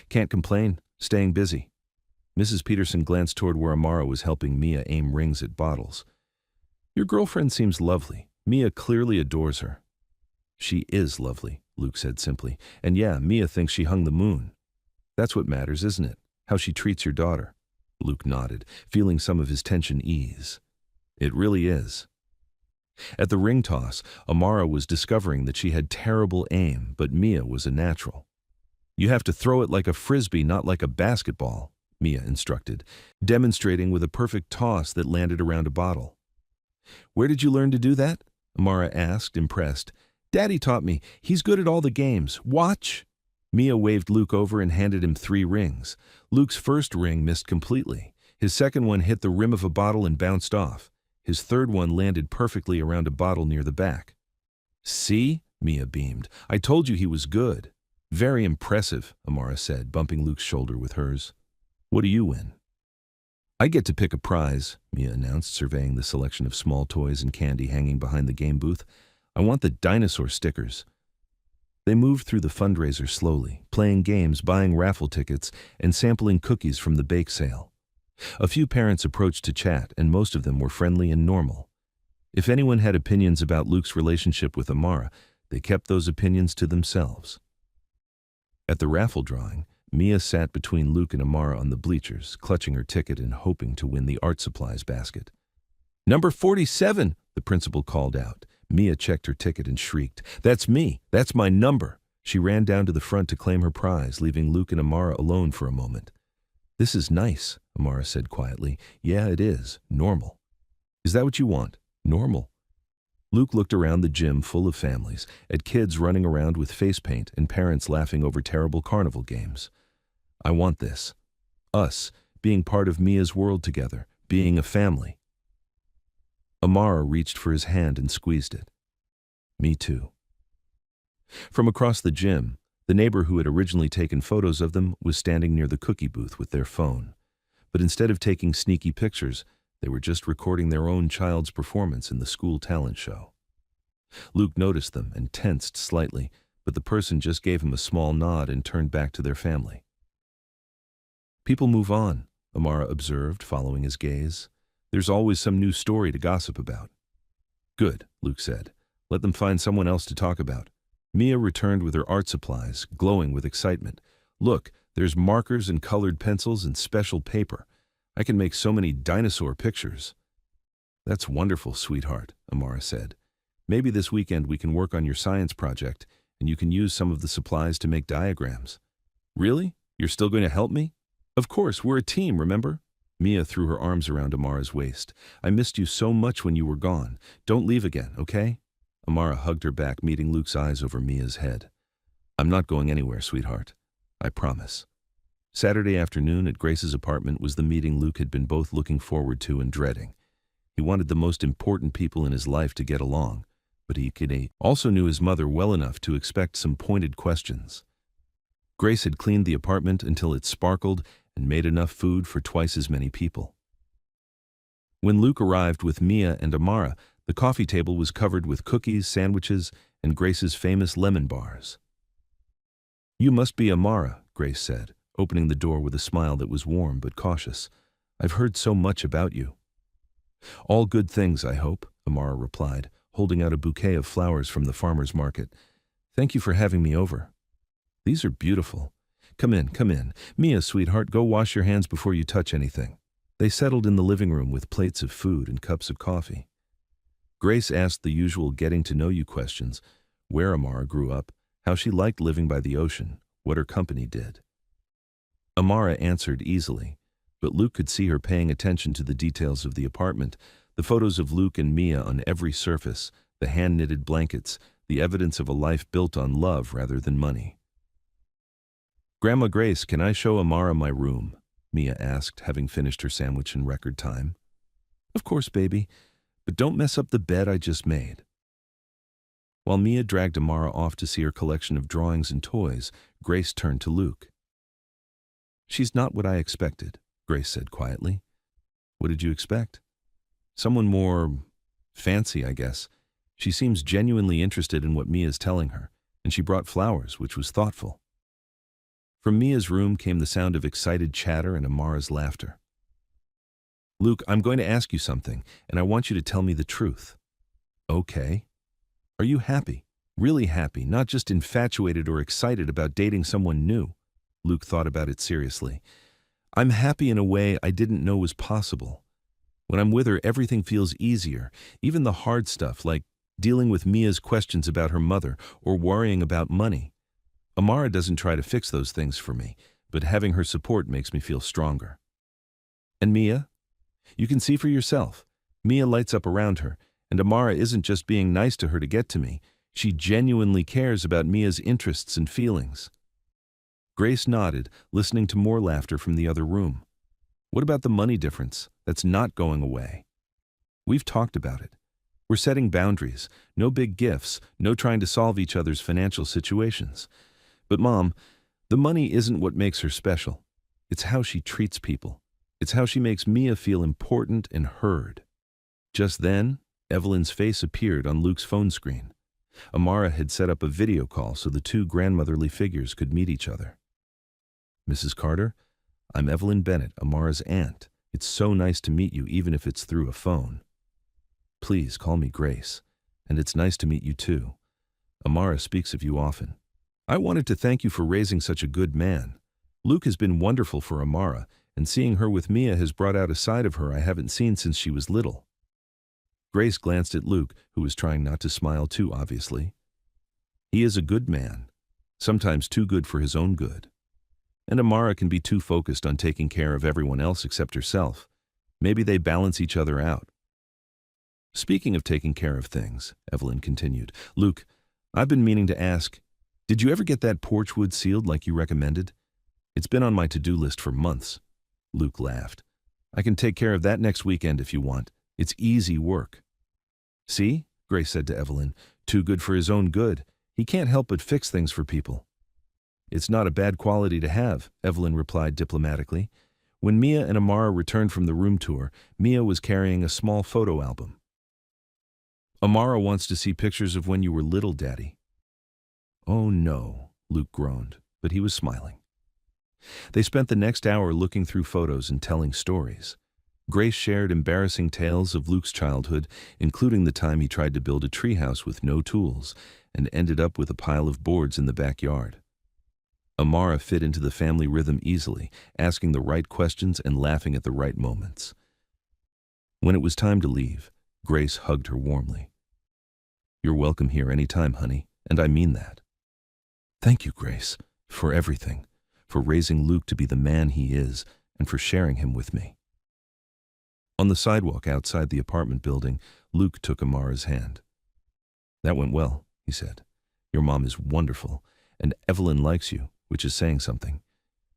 S1: Can't complain, staying busy. Mrs. Peterson glanced toward where Amara was helping Mia aim rings at bottles. Your girlfriend seems lovely. Mia clearly adores her. She is lovely, Luke said simply. And yeah, Mia thinks she hung the moon. That's what matters, isn't it? How she treats your daughter. Luke nodded, feeling some of his tension ease. It really is. At the ring toss, Amara was discovering that she had terrible aim, but Mia was a natural. You have to throw it like a frisbee, not like a basketball, Mia instructed, demonstrating with a perfect toss that landed around a bottle. Where did you learn to do that? Amara asked, impressed. Daddy taught me. He's good at all the games. Watch! Mia waved Luke over and handed him 3 rings. Luke's first ring missed completely. His second one hit the rim of a bottle and bounced off. His third one landed perfectly around a bottle near the back. See? Mia beamed. I told you he was good. Very impressive, Amara said, bumping Luke's shoulder with hers. What do you win? I get to pick a prize, Mia announced, surveying the selection of small toys and candy hanging behind the game booth. I want the dinosaur stickers. They moved through the fundraiser slowly, playing games, buying raffle tickets, and sampling cookies from the bake sale. A few parents approached to chat, and most of them were friendly and normal. If anyone had opinions about Luke's relationship with Amara, they kept those opinions to themselves. At the raffle drawing, Mia sat between Luke and Amara on the bleachers, clutching her ticket and hoping to win the art supplies basket. Number 47, the principal called out. Mia checked her ticket and shrieked, That's me! That's my number! She ran down to the front to claim her prize, leaving Luke and Amara alone for a moment. This is nice, Amara said quietly. Yeah, it is. Normal. Is that what you want? Normal. Luke looked around the gym full of families, at kids running around with face paint and parents laughing over terrible carnival games. I want this. Us, being part of Mia's world together, being a family. Amara reached for his hand and squeezed it. Me too. From across the gym, the neighbor who had originally taken photos of them was standing near the cookie booth with their phone. But instead of taking sneaky pictures, they were just recording their own child's performance in the school talent show. Luke noticed them and tensed slightly, but the person just gave him a small nod and turned back to their family. People move on, Amara observed, following his gaze. There's always some new story to gossip about. Good, Luke said. Let them find someone else to talk about. Mia returned with her art supplies, glowing with excitement. Look, there's markers and colored pencils and special paper. I can make so many dinosaur pictures. That's wonderful, sweetheart, Amara said. Maybe this weekend we can work on your science project, and you can use some of the supplies to make diagrams. Really? You're still going to help me? Of course, we're a team, remember? Mia threw her arms around Amara's waist. I missed you so much when you were gone. Don't leave again, okay? Amara hugged her back, meeting Luke's eyes over Mia's head. I'm not going anywhere, sweetheart. I promise. Saturday afternoon at Grace's apartment was the meeting Luke had been both looking forward to and dreading. He wanted the most important people in his life to get along, but he also knew his mother well enough to expect some pointed questions. Grace had cleaned the apartment until it sparkled and made enough food for twice as many people. When Luke arrived with Mia and Amara, the coffee table was covered with cookies, sandwiches, and Grace's famous lemon bars. You must be Amara, Grace said, opening the door with a smile that was warm but cautious. I've heard so much about you. All good things, I hope, Amara replied, holding out a bouquet of flowers from the farmer's market. Thank you for having me over. These are beautiful. Come in, come in. Mia, sweetheart, go wash your hands before you touch anything. They settled in the living room with plates of food and cups of coffee. Grace asked the usual getting-to-know-you questions, where Amara grew up, how she liked living by the ocean, what her company did. Amara answered easily, but Luke could see her paying attention to the details of the apartment, the photos of Luke and Mia on every surface, the hand-knitted blankets, the evidence of a life built on love rather than money. Grandma Grace, can I show Amara my room? Mia asked, having finished her sandwich in record time. Of course, baby, but don't mess up the bed I just made. While Mia dragged Amara off to see her collection of drawings and toys, Grace turned to Luke. She's not what I expected, Grace said quietly. What did you expect? Someone more fancy, I guess. She seems genuinely interested in what Mia's telling her, and she brought flowers, which was thoughtful. From Mia's room came the sound of excited chatter and Amara's laughter. Luke, I'm going to ask you something, and I want you to tell me the truth. Okay. Are you happy? Really happy, not just infatuated or excited about dating someone new? Luke thought about it seriously. I'm happy in a way I didn't know was possible. When I'm with her, everything feels easier, even the hard stuff like dealing with Mia's questions about her mother or worrying about money. Amara doesn't try to fix those things for me, but having her support makes me feel stronger. And Mia? You can see for yourself. Mia lights up around her, and Amara isn't just being nice to her to get to me. She genuinely cares about Mia's interests and feelings. Grace nodded, listening to more laughter from the other room. What about the money difference? That's not going away. We've talked about it. We're setting boundaries. No big gifts, no trying to solve each other's financial situations. But Mom, the money isn't what makes her special. It's how she treats people. It's how she makes Mia feel important and heard. Just then, Evelyn's face appeared on Luke's phone screen. Amara had set up a video call so the two grandmotherly figures could meet each other. Mrs. Carter, I'm Evelyn Bennett, Amara's aunt. It's so nice to meet you even if it's through a phone. Please call me Grace, and it's nice to meet you too. Amara speaks of you often. I wanted to thank you for raising such a good man. Luke has been wonderful for Amara, and seeing her with Mia has brought out a side of her I haven't seen since she was little. Grace glanced at Luke, who was trying not to smile too obviously. He is a good man, sometimes too good for his own good. And Amara can be too focused on taking care of everyone else except herself. Maybe they balance each other out. Speaking of taking care of things, Evelyn continued, Luke, I've been meaning to ask, did you ever get that porch wood sealed like you recommended? It's been on my to-do list for months. Luke laughed. I can take care of that next weekend if you want. It's easy work. See, Grace said to Evelyn, too good for his own good. He can't help but fix things for people. It's not a bad quality to have, Evelyn replied diplomatically. When Mia and Amara returned from the room tour, Mia was carrying a small photo album. Amara wants to see pictures of when you were little, Daddy. Oh no, Luke groaned, but he was smiling. They spent the next hour looking through photos and telling stories. Grace shared embarrassing tales of Luke's childhood, including the time he tried to build a treehouse with no tools and ended up with a pile of boards in the backyard. Amara fit into the family rhythm easily, asking the right questions and laughing at the right moments. When it was time to leave, Grace hugged her warmly. You're welcome here anytime, honey, and I mean that. Thank you, Grace, for everything, for raising Luke to be the man he is, and for sharing him with me. On the sidewalk outside the apartment building, Luke took Amara's hand. That went well, he said. Your mom is wonderful, and Evelyn likes you, which is saying something.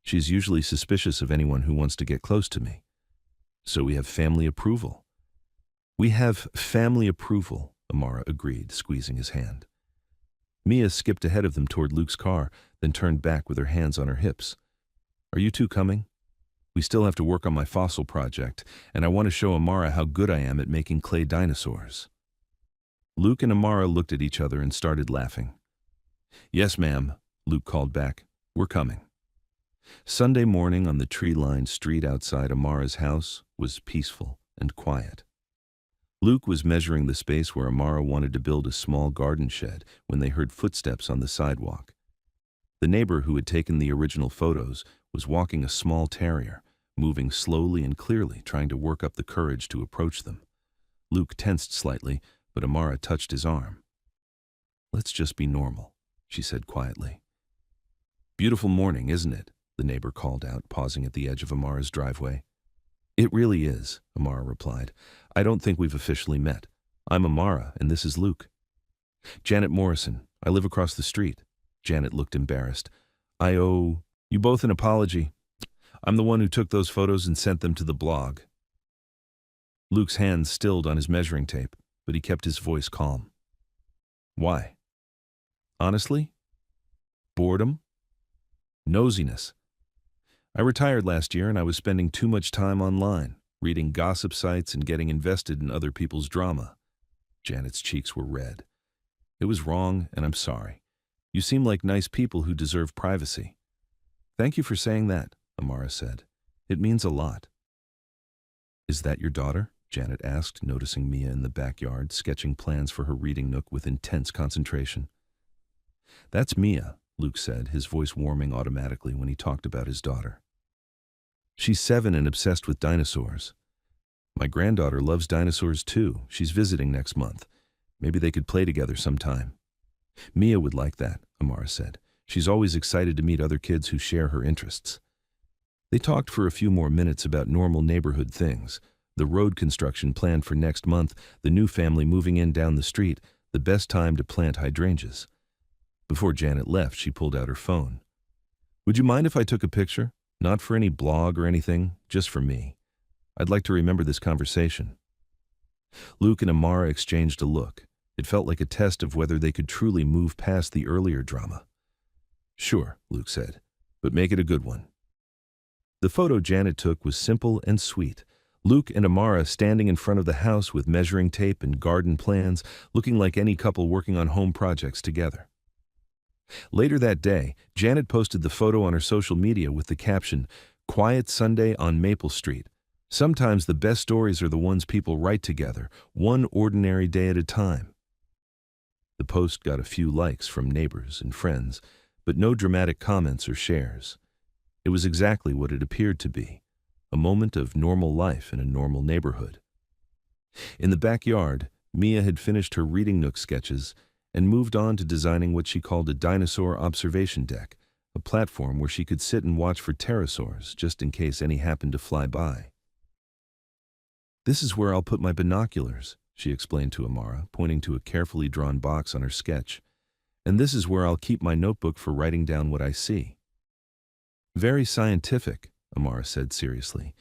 S1: She's usually suspicious of anyone who wants to get close to me. So we have family approval. We have family approval, Amara agreed, squeezing his hand. Mia skipped ahead of them toward Luke's car, then turned back with her hands on her hips. Are you two coming? We still have to work on my fossil project, and I want to show Amara how good I am at making clay dinosaurs. Luke and Amara looked at each other and started laughing. Yes, ma'am, Luke called back. We're coming. Sunday morning on the tree-lined street outside Amara's house was peaceful and quiet. Luke was measuring the space where Amara wanted to build a small garden shed when they heard footsteps on the sidewalk. The neighbor who had taken the original photos was walking a small terrier, moving slowly and clearly, trying to work up the courage to approach them. Luke tensed slightly, but Amara touched his arm. Let's just be normal, she said quietly. Beautiful morning, isn't it? The neighbor called out, pausing at the edge of Amara's driveway. It really is, Amara replied. I don't think we've officially met. I'm Amara, and this is Luke. Janet Morrison. I live across the street. Janet looked embarrassed. I owe you both an apology. I'm the one who took those photos and sent them to the blog. Luke's hands stilled on his measuring tape, but he kept his voice calm. Why? Honestly? Boredom? Nosiness. I retired last year and I was spending too much time online, reading gossip sites and getting invested in other people's drama. Janet's cheeks were red. It was wrong, and I'm sorry. You seem like nice people who deserve privacy. Thank you for saying that, Amara said. It means a lot. Is that your daughter? Janet asked, noticing Mia in the backyard, sketching plans for her reading nook with intense concentration. That's Mia, Luke said, his voice warming automatically when he talked about his daughter. She's 7 and obsessed with dinosaurs. My granddaughter loves dinosaurs too. She's visiting next month. Maybe they could play together sometime. Mia would like that, Amara said. She's always excited to meet other kids who share her interests. They talked for a few more minutes about normal neighborhood things, the road construction planned for next month, the new family moving in down the street, the best time to plant hydrangeas. Before Janet left, she pulled out her phone. "Would you mind if I took a picture? Not for any blog or anything, just for me. I'd like to remember this conversation." Luke and Amara exchanged a look. It felt like a test of whether they could truly move past the earlier drama. "Sure," Luke said, "but make it a good one." The photo Janet took was simple and sweet. Luke and Amara standing in front of the house with measuring tape and garden plans, looking like any couple working on home projects together. Later that day, Janet posted the photo on her social media with the caption, "Quiet Sunday on Maple Street. Sometimes the best stories are the ones people write together, one ordinary day at a time." The post got a few likes from neighbors and friends, but no dramatic comments or shares. It was exactly what it appeared to be, a moment of normal life in a normal neighborhood. In the backyard, Mia had finished her reading nook sketches and moved on to designing what she called a dinosaur observation deck, a platform where she could sit and watch for pterosaurs just in case any happened to fly by. "This is where I'll put my binoculars," she explained to Amara, pointing to a carefully drawn box on her sketch. "And this is where I'll keep my notebook for writing down what I see." "Very scientific," Amara said seriously.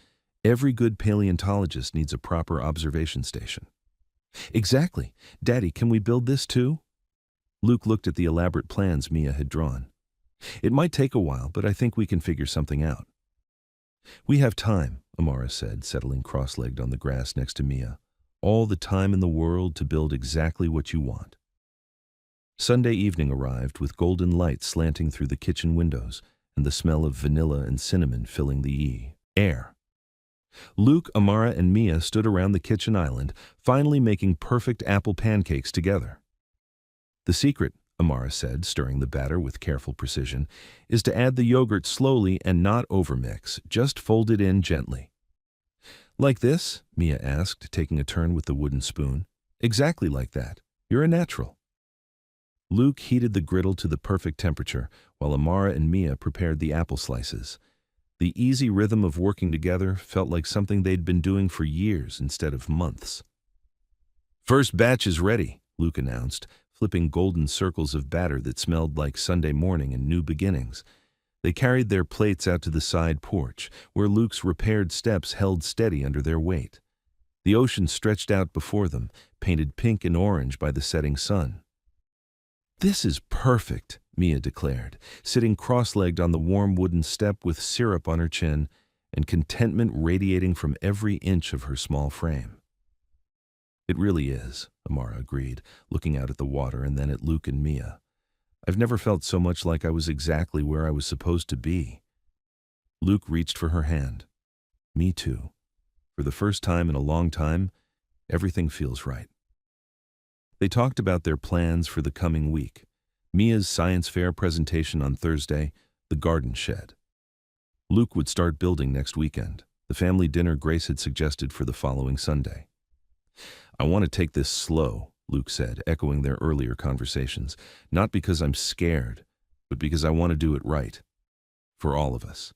S1: "Every good paleontologist needs a proper observation station." "Exactly. Daddy, can we build this too?" Luke looked at the elaborate plans Mia had drawn. "It might take a while, but I think we can figure something out." "We have time," Amara said, settling cross-legged on the grass next to Mia. "All the time in the world to build exactly what you want." Sunday evening arrived with golden light slanting through the kitchen windows and the smell of vanilla and cinnamon filling the air. Luke, Amara, and Mia stood around the kitchen island, finally making perfect apple pancakes together. "The secret," Amara said, stirring the batter with careful precision, "is to add the yogurt slowly and not overmix, just fold it in gently." "Like this?" Mia asked, taking a turn with the wooden spoon. "Exactly like that. You're a natural." Luke heated the griddle to the perfect temperature, while Amara and Mia prepared the apple slices. The easy rhythm of working together felt like something they'd been doing for years instead of months. "First batch is ready," Luke announced, flipping golden circles of batter that smelled like Sunday morning and new beginnings. They carried their plates out to the side porch, where Luke's repaired steps held steady under their weight. The ocean stretched out before them, painted pink and orange by the setting sun. "This is perfect," Mia declared, sitting cross-legged on the warm wooden step with syrup on her chin and contentment radiating from every inch of her small frame. "It really is," Amara agreed, looking out at the water and then at Luke and Mia. "I've never felt so much like I was exactly where I was supposed to be." Luke reached for her hand. "Me too. For the first time in a long time, everything feels right." They talked about their plans for the coming week. Mia's science fair presentation on Thursday, the garden shed. Luke would start building next weekend, the family dinner Grace had suggested for the following Sunday. "I want to take this slow," Luke said, echoing their earlier conversations. "Not because I'm scared, but because I want to do it right. For all of us."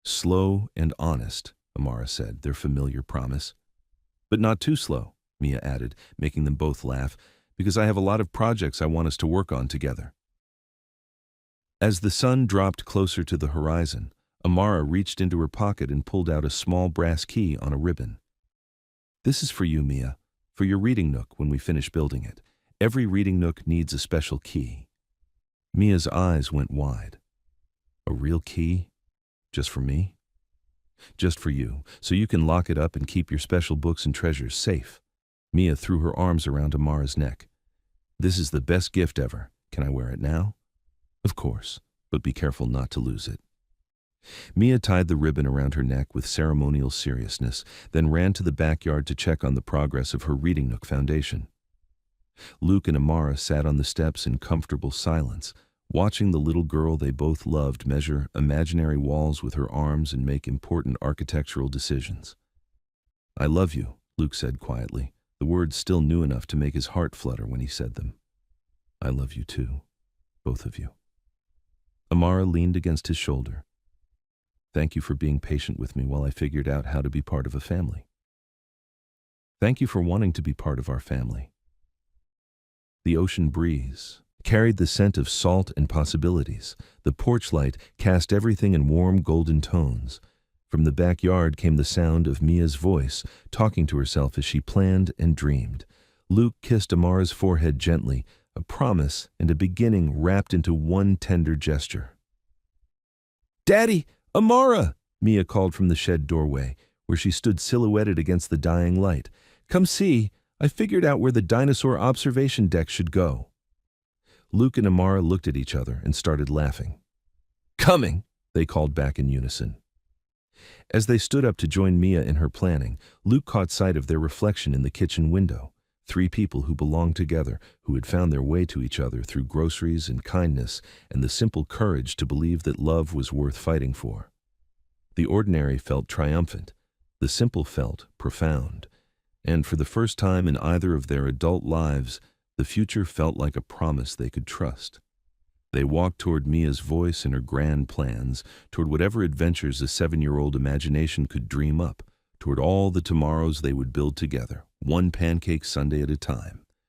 S1: "Slow and honest," Amara said, their familiar promise. "But not too slow," Mia added, making them both laugh, "because I have a lot of projects I want us to work on together." As the sun dropped closer to the horizon, Amara reached into her pocket and pulled out a small brass key on a ribbon. "This is for you, Mia, for your reading nook when we finish building it. Every reading nook needs a special key." Mia's eyes went wide. "A real key? Just for me?" "Just for you, so you can lock it up and keep your special books and treasures safe." Mia threw her arms around Amara's neck. "This is the best gift ever. Can I wear it now?" "Of course, but be careful not to lose it." Mia tied the ribbon around her neck with ceremonial seriousness, then ran to the backyard to check on the progress of her reading nook foundation. Luke and Amara sat on the steps in comfortable silence, watching the little girl they both loved measure imaginary walls with her arms and make important architectural decisions. "I love you," Luke said quietly, the words still new enough to make his heart flutter when he said them. "I love you too, both of you." Amara leaned against his shoulder. "Thank you for being patient with me while I figured out how to be part of a family." "Thank you for wanting to be part of our family." The ocean breeze carried the scent of salt and possibilities. The porch light cast everything in warm golden tones. From the backyard came the sound of Mia's voice, talking to herself as she planned and dreamed. Luke kissed Amara's forehead gently, a promise and a beginning wrapped into one tender gesture. "Daddy! Amara!" Mia called from the shed doorway, where she stood silhouetted against the dying light. "Come see, I figured out where the dinosaur observation deck should go." Luke and Amara looked at each other and started laughing. "Coming!" they called back in unison. As they stood up to join Mia in her planning, Luke caught sight of their reflection in the kitchen window. Three people who belonged together, who had found their way to each other through groceries and kindness and the simple courage to believe that love was worth fighting for. The ordinary felt triumphant. The simple felt profound. And for the first time in either of their adult lives, the future felt like a promise they could trust. They walked toward Mia's voice and her grand plans, toward whatever adventures a 7-year-old imagination could dream up, toward all the tomorrows they would build together, one pancake sundae at a time.